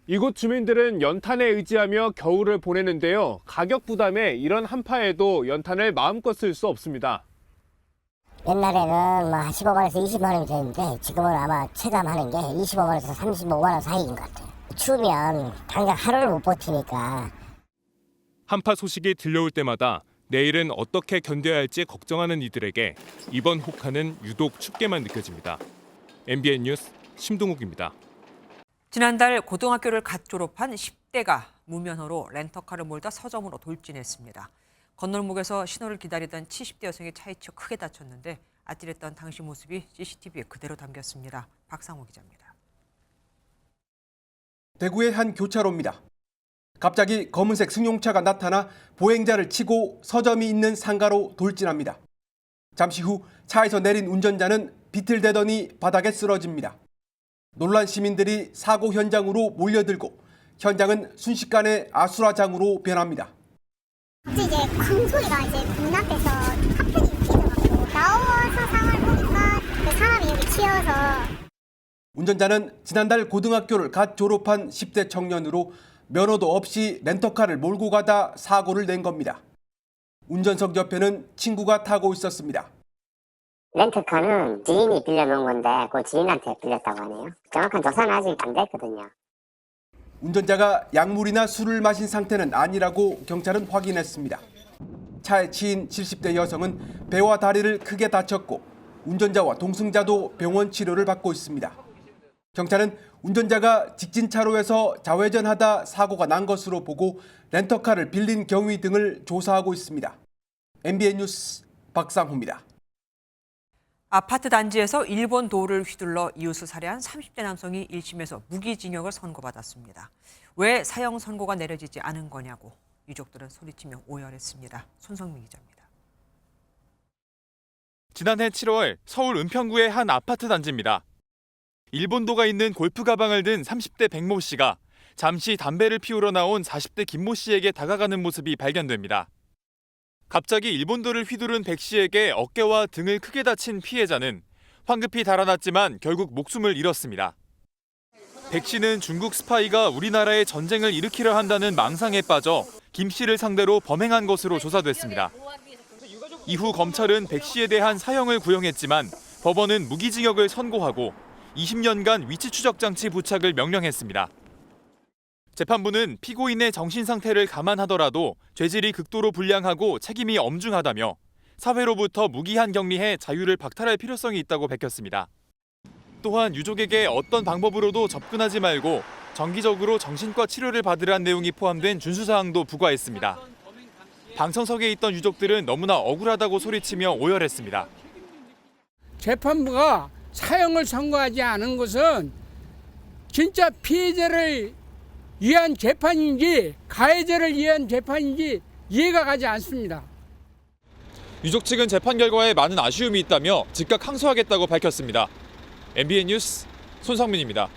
이곳 주민들은 연탄에 의지하며 겨울을 보내는데요. 가격 부담에 이런 한파에도 연탄을 마음껏 쓸 수 없습니다. 옛날에는 뭐 15만원에서 20만원이 되는데 지금은 아마 체감하는 게 25만원에서 35만원 사이인 것 같아요. 추우면 당장 하루를 못 버티니까. 한파 소식이 들려올 때마다 내일은 어떻게 견뎌야 할지 걱정하는 이들에게 이번 혹한은 유독 춥게만 느껴집니다. MBN 뉴스 심동욱입니다. 지난달 고등학교를 갓 졸업한 10대가 무면허로 렌터카를 몰다 서점으로 돌진했습니다. 건널목에서 신호를 기다리던 70대 여성이 차에 치여 크게 다쳤는데 아찔했던 당시 모습이 CCTV에 그대로 담겼습니다. 박상호 기자입니다. 대구의 한 교차로입니다. 갑자기 검은색 승용차가 나타나 보행자를 치고 서점이 있는 상가로 돌진합니다. 잠시 후 차에서 내린 운전자는 비틀대더니 바닥에 쓰러집니다. 놀란 시민들이 사고 현장으로 몰려들고 현장은 순식간에 아수라장으로 변합니다. 갑자기 이제 쾅 소리가 이제 문 앞에서 하필이 깨져가지고 나와서 상황을 보니까 그 사람이 여기 치여서. 운전자는 지난달 고등학교를 갓 졸업한 10대 청년으로 면허도 없이 렌터카를 몰고 가다 사고를 낸 겁니다. 운전석 옆에는 친구가 타고 있었습니다. 렌트카는 지인이 빌려놓은 건데 그 지인한테 빌렸다고 하네요. 정확한 조사는 아직 안 됐거든요. 운전자가 약물이나 술을 마신 상태는 아니라고 경찰은 확인했습니다. 차에 치인 70대 여성은 배와 다리를 크게 다쳤고 운전자와 동승자도 병원 치료를 받고 있습니다. 경찰은 운전자가 직진 차로에서 좌회전하다 사고가 난 것으로 보고 렌터카를 빌린 경위 등을 조사하고 있습니다. MBN 뉴스 박상호입니다. 아파트 단지에서 일본 도를 휘둘러 이웃을 살해한 30대 남성이 1심에서 무기징역을 선고받았습니다. 왜 사형 선고가 내려지지 않은 거냐고 유족들은 소리치며 오열했습니다. 손성민 기자입니다. 지난해 7월 서울 은평구의 한 아파트 단지입니다. 일본도가 있는 골프 가방을 든 30대 백모 씨가 잠시 담배를 피우러 나온 40대 김모 씨에게 다가가는 모습이 발견됩니다. 갑자기 일본도를 휘두른 백 씨에게 어깨와 등을 크게 다친 피해자는 황급히 달아났지만 결국 목숨을 잃었습니다. 백 씨는 중국 스파이가 우리나라에 전쟁을 일으키려 한다는 망상에 빠져 김 씨를 상대로 범행한 것으로 조사됐습니다. 이후 검찰은 백 씨에 대한 사형을 구형했지만 법원은 무기징역을 선고하고 20년간 위치 추적 장치 부착을 명령했습니다. 재판부는 피고인의 정신 상태를 감안하더라도 죄질이 극도로 불량하고 책임이 엄중하다며 사회로부터 무기한 격리해 자유를 박탈할 필요성이 있다고 밝혔습니다. 또한 유족에게 어떤 방법으로도 접근하지 말고 정기적으로 정신과 치료를 받으라는 내용이 포함된 준수사항도 부과했습니다. 방청석에 있던 유족들은 너무나 억울하다고 소리치며 오열했습니다. 재판부가 사형을 선고하지 않은 것은 진짜 피해자를 위한 재판인지 가해자를 위한 재판인지 이해가 가지 않습니다. 유족 측은 재판 결과에 많은 아쉬움이 있다며 즉각 항소하겠다고 밝혔습니다. MBN 뉴스 손성민입니다.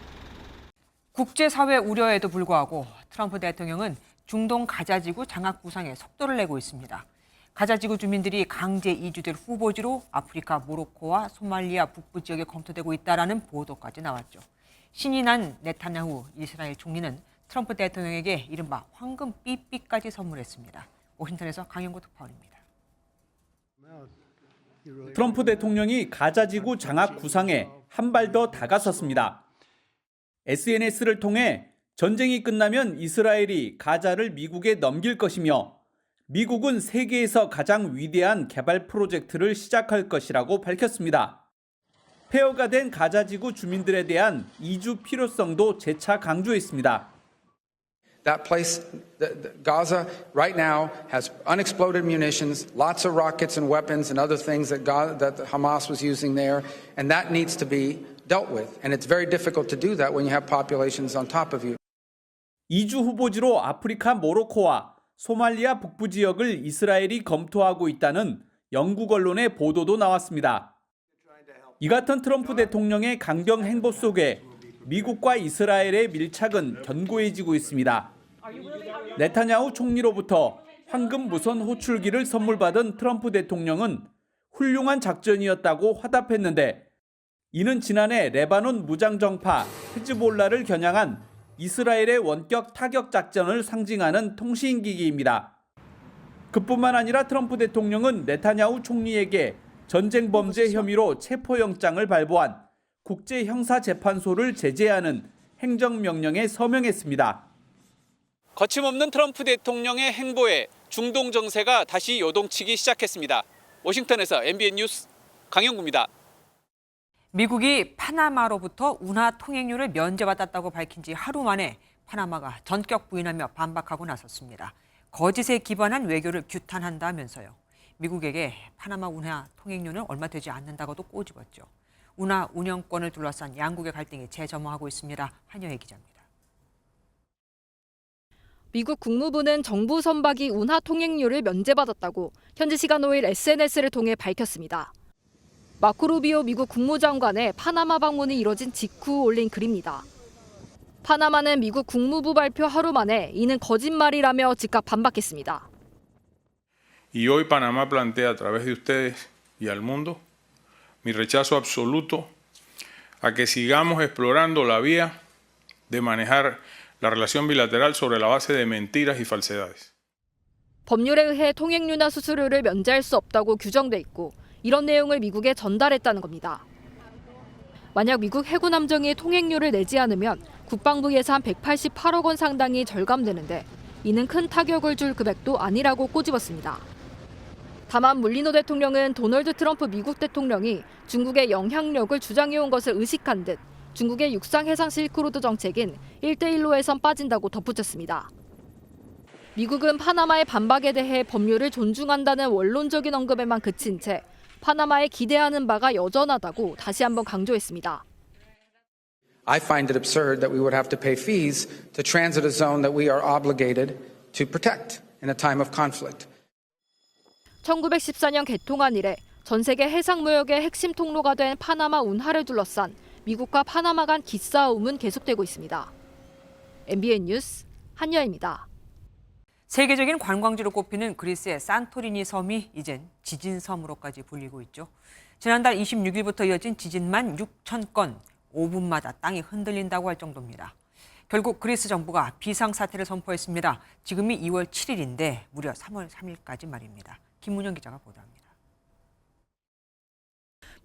국제사회 우려에도 불구하고 트럼프 대통령은 중동 가자지구 장악 구상에 속도를 내고 있습니다. 가자지구 주민들이 강제 이주될 후보지로 아프리카 모로코와 소말리아 북부 지역에 검토되고 있다라는 보도까지 나왔죠. 신이 난 네타냐후 이스라엘 총리는 트럼프 대통령에게 이른바 황금 삐삐까지 선물했습니다. 워싱턴에서 강영구 특파원입니다. 트럼프 대통령이 가자지구 장악 구상에 한 발 더 다가섰습니다. SNS를 통해 전쟁이 끝나면 이스라엘이 가자를 미국에 넘길 것이며 미국은 세계에서 가장 위대한 개발 프로젝트를 시작할 것이라고 밝혔습니다. 폐허가 된 가자지구 주민들에 대한 이주 필요성도 재차 강조했습니다. That place, Gaza, right now has unexploded munitions, lots of rockets and weapons and other things that Hamas was using there, and that needs to be dealt with. And it's very difficult to do that when you have populations on top of you. 이주 후보지로 아프리카 모로코와 소말리아 북부 지역을 이스라엘이 검토하고 있다는 영국 언론의 보도도 나왔습니다. 이 같은 트럼프 대통령의 강경 행보 속에 미국과 이스라엘의 밀착은 견고해지고 있습니다. 네타냐후 총리로부터 황금 무선 호출기를 선물받은 트럼프 대통령은 훌륭한 작전이었다고 화답했는데 이는 지난해 레바논 무장정파 히즈볼라를 겨냥한 이스라엘의 원격 타격 작전을 상징하는 통신기기입니다. 그뿐만 아니라 트럼프 대통령은 네타냐후 총리에게 전쟁 범죄 혐의로 체포영장을 발부한 국제형사재판소를 제재하는 행정명령에 서명했습니다. 거침없는 트럼프 대통령의 행보에 중동 정세가 다시 요동치기 시작했습니다. 워싱턴에서 MBN 뉴스 강영구입니다. 미국이 파나마로부터 운하 통행료를 면제받았다고 밝힌 지 하루 만에 파나마가 전격 부인하며 반박하고 나섰습니다. 거짓에 기반한 외교를 규탄한다면서요. 미국에게 파나마 운하 통행료는 얼마 되지 않는다고도 꼬집었죠. 운하 운영권을 둘러싼 양국의 갈등이 재점화하고 있습니다. 한여혜 기자입니다. 미국 국무부는 정부 선박이 운하 통행료를 면제받았다고 현지 시간 5일 SNS를 통해 밝혔습니다. 마코 루비오 미국 국무장관의 파나마 방문이 이뤄진 직후 올린 글입니다. 파나마는 미국 국무부 발표 하루 만에 이는 거짓말이라며 즉각 반박했습니다. Y hoy Panamá plantea a través de ustedes y al mundo mi rechazo absoluto a que sigamos explorando la vía de manejar la relación bilateral sobre la base de mentiras y falsedades. 법률에 의해 통행료나 수수료를 면제할 수 없다고 규정돼 있고 이런 내용을 미국에 전달했다는 겁니다. 만약 미국 해군 함정이 통행료를 내지 않으면 국방부 예산 188억 원 상당이 절감되는데 이는 큰 타격을 줄 금액도 아니라고 꼬집었습니다. 다만 물리노 대통령은 도널드 트럼프 미국 대통령이 중국의 영향력을 주장해온 것을 의식한 듯 중국의 육상 해상 실크로드 정책인 1대1로에선 빠진다고 덧붙였습니다. 미국은 파나마의 반박에 대해 법률을 존중한다는 원론적인 언급에만 그친 채 파나마에 기대하는 바가 여전하다고 다시 한번 강조했습니다. I find it absurd that we would have to pay fees to transit a zone that we are obligated to protect in a time of conflict. 1914년 개통한 이래 전 세계 해상무역의 핵심 통로가 된 파나마 운하를 둘러싼 미국과 파나마 간 기싸움은 계속되고 있습니다. MBN 뉴스 한여입니다. 세계적인 관광지로 꼽히는 그리스의 산토리니 섬이 이젠 지진섬으로까지 불리고 있죠. 지난달 26일부터 이어진 지진만 6천 건, 5분마다 땅이 흔들린다고 할 정도입니다. 결국 그리스 정부가 비상사태를 선포했습니다. 지금이 2월 7일인데 무려 3월 3일까지 말입니다. 김문영 기자가 보도합니다.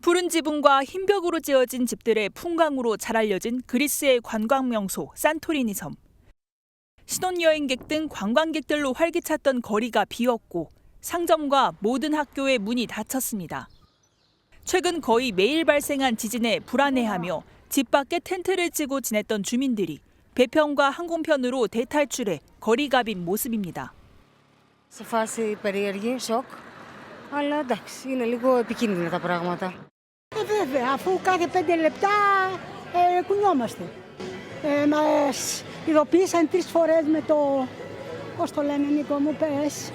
푸른 지붕과 흰 벽으로 지어진 집들의 풍광으로 잘 알려진 그리스의 관광 명소 산토리니 섬. 신혼여행객 등 관광객들로 활기찼던 거리가 비었고 상점과 모든 학교의 문이 닫혔습니다. 최근 거의 매일 발생한 지진에 불안해하며 집 밖에 텐트를 치고 지냈던 주민들이 배편과 항공편으로 대탈출해 거리가 빈 모습입니다. Σε φάση περίεργη, σοκ, αλλά εντάξει, είναι λίγο επικίνδυνα τα πράγματα. Βέβαια, αφού κάθε 5 λεπτά κουνιόμαστε. Μας ειδοποίησαν 3 φορές με το, πώς το λένε Νίκο μου, πες.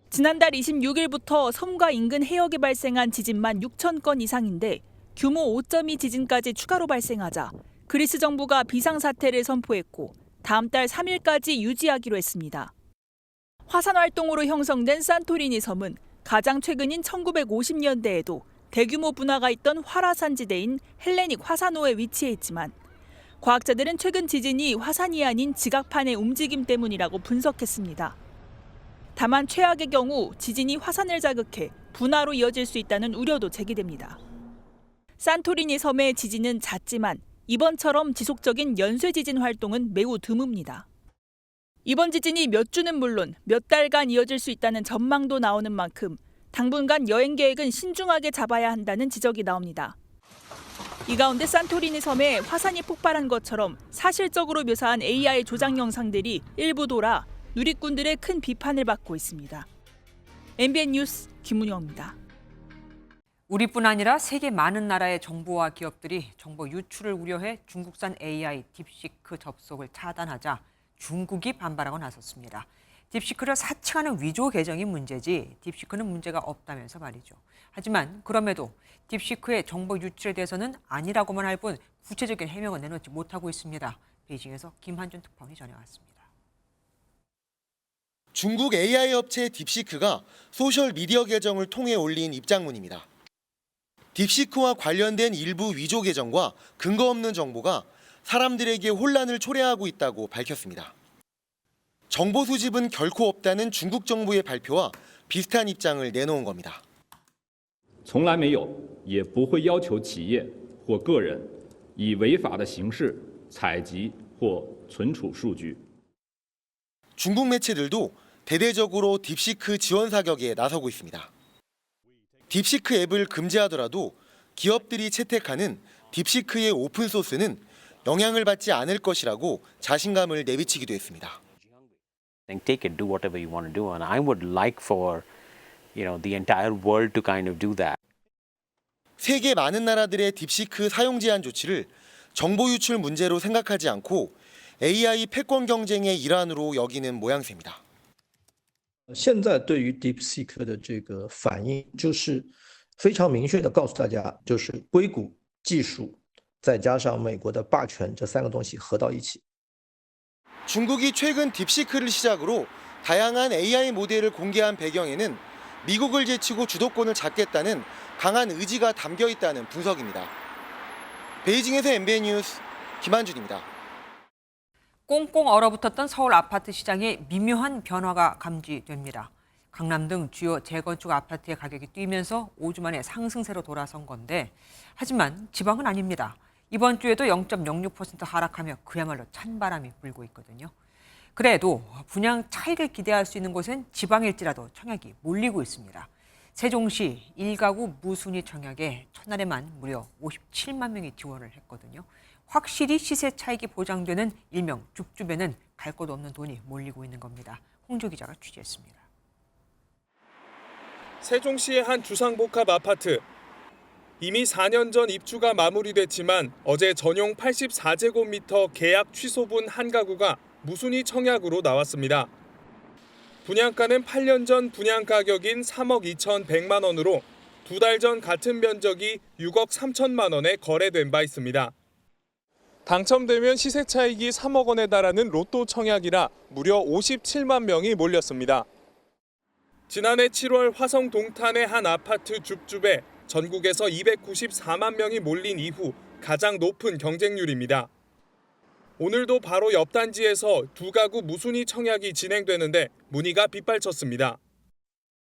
지난달 26일부터 섬과 인근 해역에 발생한 지진만 6천 건 이상인데 규모 5.2 지진까지 추가로 발생하자 그리스 정부가 비상사태를 선포했고 다음 달 3일까지 유지하기로 했습니다. 화산 활동으로 형성된 산토리니 섬은 가장 최근인 1950년대에도 대규모 분화가 있던 활화산지대인 헬레닉 화산호에 위치해 있지만 과학자들은 최근 지진이 화산이 아닌 지각판의 움직임 때문이라고 분석했습니다. 다만 최악의 경우 지진이 화산을 자극해 분화로 이어질 수 있다는 우려도 제기됩니다. 산토리니 섬의 지진은 잦지만 이번처럼 지속적인 연쇄 지진 활동은 매우 드뭅니다. 이번 지진이 몇 주는 물론 몇 달간 이어질 수 있다는 전망도 나오는 만큼 당분간 여행 계획은 신중하게 잡아야 한다는 지적이 나옵니다. 이 가운데 산토리니 섬에 화산이 폭발한 것처럼 사실적으로 묘사한 AI 조작 영상들이 일부 돌아 누리꾼들의 큰 비판을 받고 있습니다. MBN 뉴스 김문영입니다. 우리뿐 아니라 세계 많은 나라의 정부와 기업들이 정보 유출을 우려해 중국산 AI 딥시크 접속을 차단하자 중국이 반발하고 나섰습니다. 딥시크를 사칭하는 위조 계정이 문제지 딥시크는 문제가 없다면서 말이죠. 하지만 그럼에도 딥시크의 정보 유출에 대해서는 아니라고만 할 뿐 구체적인 해명은 내놓지 못하고 있습니다. 베이징에서 김한준 특파원이 전해왔습니다. 중국 AI 업체 딥시크가 소셜미디어 계정을 통해 올린 입장문입니다. 딥시크와 관련된 일부 위조 계정과 근거 없는 정보가 사람들에게 혼란을 초래하고 있다고 밝혔습니다. 정보 수집은 결코 없다는 중국 정부의 발표와 비슷한 입장을 내놓은 겁니다. 从来没有也不会要求企业或个人以违法的形式采集或存储数据. 중국 매체들도 대대적으로 딥시크 지원 사격에 나서고 있습니다. 딥시크 앱을 금지하더라도 기업들이 채택하는 딥시크의 오픈소스는 영향을 받지 않을 것이라고 자신감을 내비치기도 했습니다. Take it, do whatever you want to do, and I would like for, the entire world to kind of do that. 세계 많은 나라들의 딥시크 사용 제한 조치를 정보 유출 문제로 생각하지 않고 AI 패권 경쟁의 일환으로 여기는 모양새입니다. 现在对于 DeepSeek 的这个反应，就是非常明确的告诉大家，就是硅谷技术再加上美国的霸权这三个东西合到一起。 중국이 최근 딥시크를 시작으로 다양한 AI 모델을 공개한 배경에는 미국을 제치고 주도권을 잡겠다는 강한 의지가 담겨 있다는 분석입니다. 베이징에서 MBN 뉴스 김한준입니다. 꽁꽁 얼어붙었던 서울 아파트 시장에 미묘한 변화가 감지됩니다. 강남 등 주요 재건축 아파트의 가격이 뛰면서 5주 만에 상승세로 돌아선 건데 하지만 지방은 아닙니다. 이번 주에도 0.06% 하락하며 그야말로 찬바람이 불고 있거든요. 그래도 분양 차익을 기대할 수 있는 곳은 지방일지라도 청약이 몰리고 있습니다. 세종시 1가구 무순위 청약에 첫날에만 무려 57만 명이 지원을 했거든요. 확실히 시세 차익이 보장되는 일명 줍줍에는 갈 곳 없는 돈이 몰리고 있는 겁니다. 홍조 기자가 취재했습니다. 세종시의 한 주상복합 아파트. 이미 4년 전 입주가 마무리됐지만 어제 전용 84제곱미터 계약 취소분 한 가구가 무순위 청약으로 나왔습니다. 분양가는 8년 전 분양 가격인 3억 2,100만 원으로 2달 전 같은 면적이 6억 3천만 원에 거래된 바 있습니다. 당첨되면 시세 차익이 3억 원에 달하는 로또 청약이라 무려 57만 명이 몰렸습니다. 지난해 7월 화성 동탄의 한 아파트 줍줍에 전국에서 294만 명이 몰린 이후 가장 높은 경쟁률입니다. 오늘도 바로 옆 단지에서 두 가구 무순위 청약이 진행되는데 문의가 빗발쳤습니다.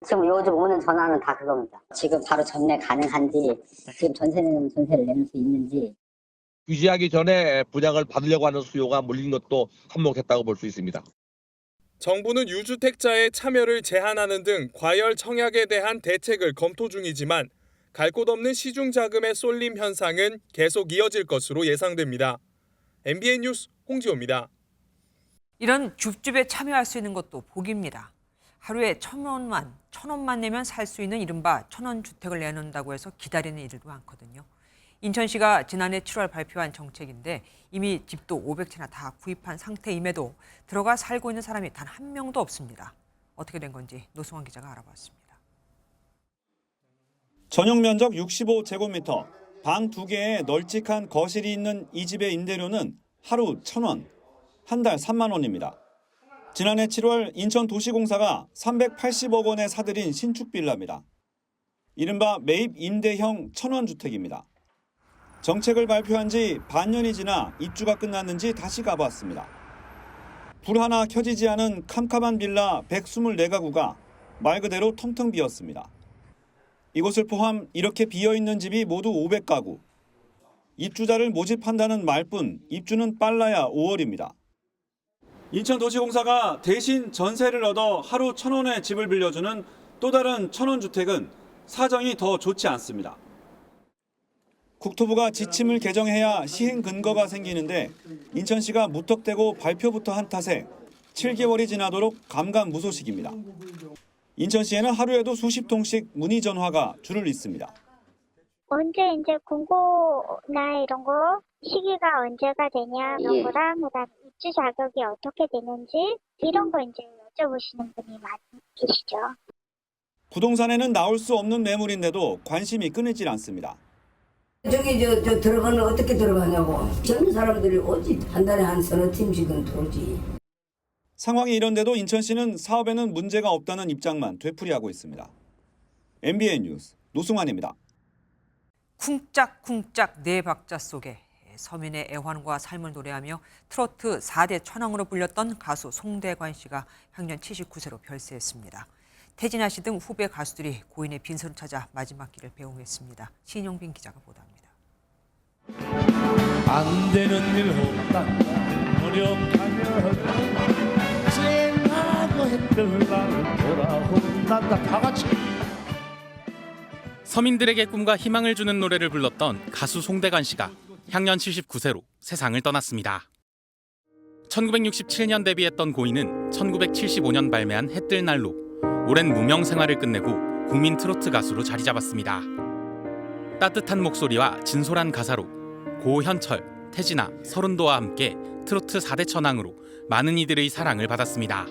지금 요즘 오는 전화는 다 그겁니다. 지금 바로 전매 가능한지, 지금 전세 내면 전세를 내는 수 있는지. 규제하기 전에 분양을 받으려고 하는 수요가 몰린 것도 한몫했다고 볼 수 있습니다. 정부는 유주택자의 참여를 제한하는 등 과열 청약에 대한 대책을 검토 중이지만 갈 곳 없는 시중 자금의 쏠림 현상은 계속 이어질 것으로 예상됩니다. MBN 뉴스 홍지호입니다. 이런 줍줍에 참여할 수 있는 것도 복입니다. 하루에 1,000원만 내면 살 수 있는 이른바 1,000원 주택을 내놓는다고 해서 기다리는 이들도 많거든요. 인천시가 지난해 7월 발표한 정책인데 이미 집도 500채나 다 구입한 상태임에도 들어가 살고 있는 사람이 단 한 명도 없습니다. 어떻게 된 건지 노승환 기자가 알아봤습니다. 전용 면적 65제곱미터, 방 2개에 널찍한 거실이 있는 이 집의 임대료는 하루 1,000원, 한 달 3만 원입니다. 지난해 7월 인천도시공사가 380억 원에 사들인 신축 빌라입니다. 이른바 매입 임대형 1,000원 주택입니다. 정책을 발표한 지 반년이 지나 입주가 끝났는지 다시 가봤습니다. 불 하나 켜지지 않은 캄캄한 빌라 124가구가 말 그대로 텅텅 비었습니다. 이곳을 포함 이렇게 비어있는 집이 모두 500가구. 입주자를 모집한다는 말뿐 입주는 빨라야 5월입니다. 인천도시공사가 대신 전세를 얻어 하루 1,000원에 집을 빌려주는 또 다른 1,000원 주택은 사정이 더 좋지 않습니다. 국토부가 지침을 개정해야 시행 근거가 생기는데 인천시가 무턱대고 발표부터 한 탓에 7개월이 지나도록 감감무소식입니다. 인천시에는 하루에도 수십 통씩 문의 전화가 줄을 잇습니다. 언제 이제 공고나 이런 거 시기가 언제가 되냐 이런 거랑 그다음 입주 자격이 어떻게 되는지 이런 거 이제 여쭤보시는 분이 많이 계시죠. 부동산에는 나올 수 없는 매물인데도 관심이 끊이질 않습니다. 저기 저 들어가는 어떻게 들어가냐고. 젊은 사람들이 오지. 한 달에 한 서너 팀씩은 돌지. 상황이 이런데도 인천시는 사업에는 문제가 없다는 입장만 되풀이하고 있습니다. MBN 뉴스 노승환입니다. 쿵짝쿵짝 네 박자 속에 서민의 애환과 삶을 노래하며 트로트 4대 천왕으로 불렸던 가수 송대관 씨가 향년 79세로 별세했습니다. 태진아 씨 등 후배 가수들이 고인의 빈소를 찾아 마지막 길을 배웅했습니다. 신용빈 기자가 보도합니다. 안 되는 일 없다 노력하면 쨍하고 햇별 날 돌아온단다 다 같이. 서민들에게 꿈과 희망을 주는 노래를 불렀던 가수 송대관 씨가 향년 79세로 세상을 떠났습니다. 1967년 데뷔했던 고인은 1975년 발매한 해뜰 날로 오랜 무명 생활을 끝내고 국민 트로트 가수로 자리 잡았습니다. 따뜻한 목소리와 진솔한 가사로 고현철, 태진아, 서른도와 함께 트로트 4대 천왕으로 많은 이들의 사랑을 받았습니다.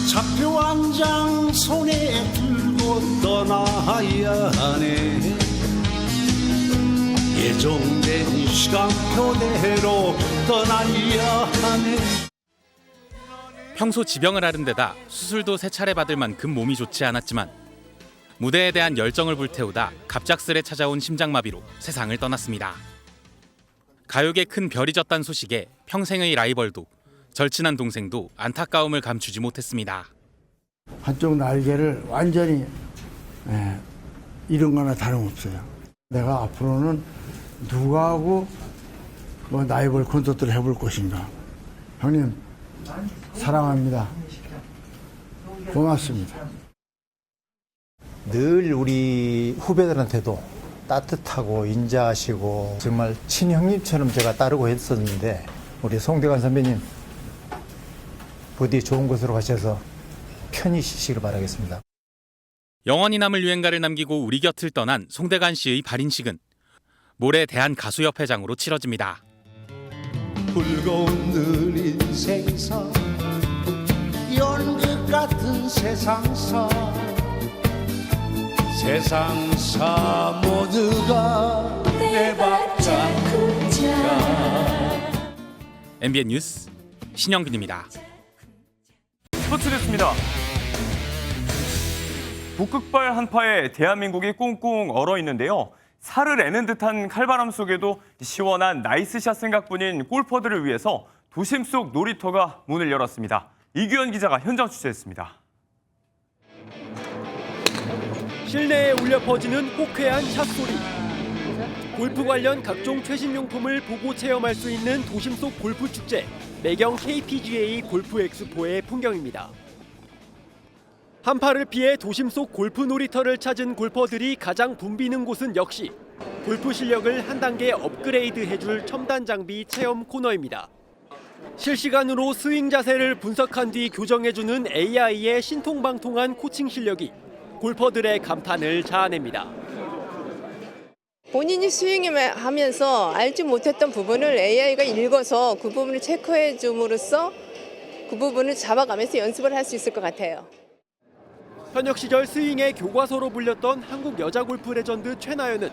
차표 한 장 손에 들고 떠나야 하네. 예정된 시간표대로 떠나야 하네. 평소 지병을 앓은 데다 수술도 3차례 받을 만큼 몸이 좋지 않았지만 무대에 대한 열정을 불태우다 갑작스레 찾아온 심장마비로 세상을 떠났습니다. 가요계 큰 별이 졌다는 소식에 평생의 라이벌도 절친한 동생도 안타까움을 감추지 못했습니다. 한쪽 날개를 완전히 잃은 거나 다름없어요. 내가 앞으로는 누구하고 라이벌 콘서트를 해볼 것인가. 형님 사랑합니다. 고맙습니다. 늘 우리 후배들한테도 따뜻하고 인자하시고 정말 친형님처럼 제가 따르고 했었는데 우리 송대관 선배님 부디 좋은 곳으로 가셔서 편히 쉬시길 바라겠습니다. 영원히 남을 유행가를 남기고 우리 곁을 떠난 송대관 씨의 발인식은 모레 대한가수협회장으로 치러집니다. 불거운 늘 인생사 연극 같은 세상사 세상사 모두가 내 박자꾸자. MBN 뉴스 신영균입니다. 스포츠 뉴스입니다. 북극발 한파에 대한민국이 꽁꽁 얼어 있는데요. 살을 애는 듯한 칼바람 속에도 시원한 나이스샷 생각뿐인 골퍼들을 위해서 도심 속 놀이터가 문을 열었습니다. 이규현 기자가 현장 취재했습니다. 실내에 울려 퍼지는 호쾌한 샷소리. 골프 관련 각종 최신 용품을 보고 체험할 수 있는 도심 속 골프 축제, 매경 KPGA 골프 엑스포의 풍경입니다. 한파를 피해 도심 속 골프 놀이터를 찾은 골퍼들이 가장 붐비는 곳은 역시 골프 실력을 한 단계 업그레이드해줄 첨단 장비 체험 코너입니다. 실시간으로 스윙 자세를 분석한 뒤 교정해주는 AI의 신통방통한 코칭 실력이 골퍼들의 감탄을 자아냅니다. 본인이 스윙하면서 알지 못했던 부분을 AI가 읽어서 그 부분을 체크해 줌으로써 그 부분을 잡아가면서 연습을 할 수 있을 것 같아요. 현역 시절 스윙의 교과서로 불렸던 한국 여자 골프 레전드 최나연은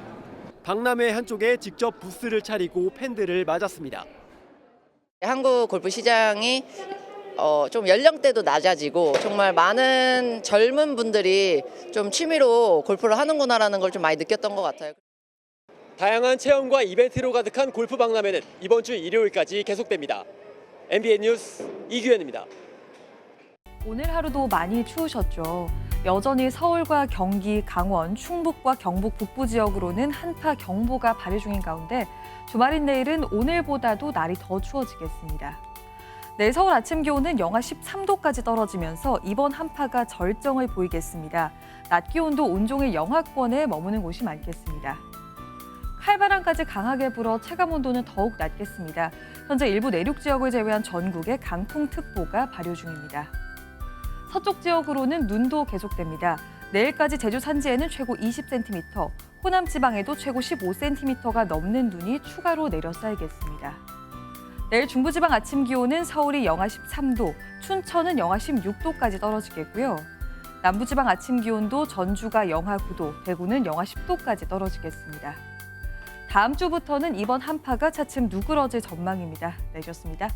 박람회 한쪽에 직접 부스를 차리고 팬들을 맞았습니다. 한국 골프 시장이 좀 연령대도 낮아지고 정말 많은 젊은 분들이 좀 취미로 골프를 하는구나라는 걸 좀 많이 느꼈던 것 같아요. 다양한 체험과 이벤트로 가득한 골프 박람회는 이번 주 일요일까지 계속됩니다. MBN 뉴스 이규현입니다. 오늘 하루도 많이 추우셨죠. 여전히 서울과 경기, 강원, 충북과 경북 북부 지역으로는 한파 경보가 발효 중인 가운데 주말인 내일은 오늘보다도 날이 더 추워지겠습니다. 내일 서울 아침 기온은 영하 13도까지 떨어지면서 이번 한파가 절정을 보이겠습니다. 낮 기온도 온종일 영하권에 머무는 곳이 많겠습니다. 칼바람까지 강하게 불어 체감 온도는 더욱 낮겠습니다. 현재 일부 내륙 지역을 제외한 전국에 강풍특보가 발효 중입니다. 서쪽 지역으로는 눈도 계속됩니다. 내일까지 제주 산지에는 최고 20cm, 호남 지방에도 최고 15cm가 넘는 눈이 추가로 내려 쌓이겠습니다. 내일 중부지방 아침 기온은 서울이 영하 13도, 춘천은 영하 16도까지 떨어지겠고요. 남부지방 아침 기온도 전주가 영하 9도, 대구는 영하 10도까지 떨어지겠습니다. 다음 주부터는 이번 한파가 차츰 누그러질 전망입니다. 내셨습니다.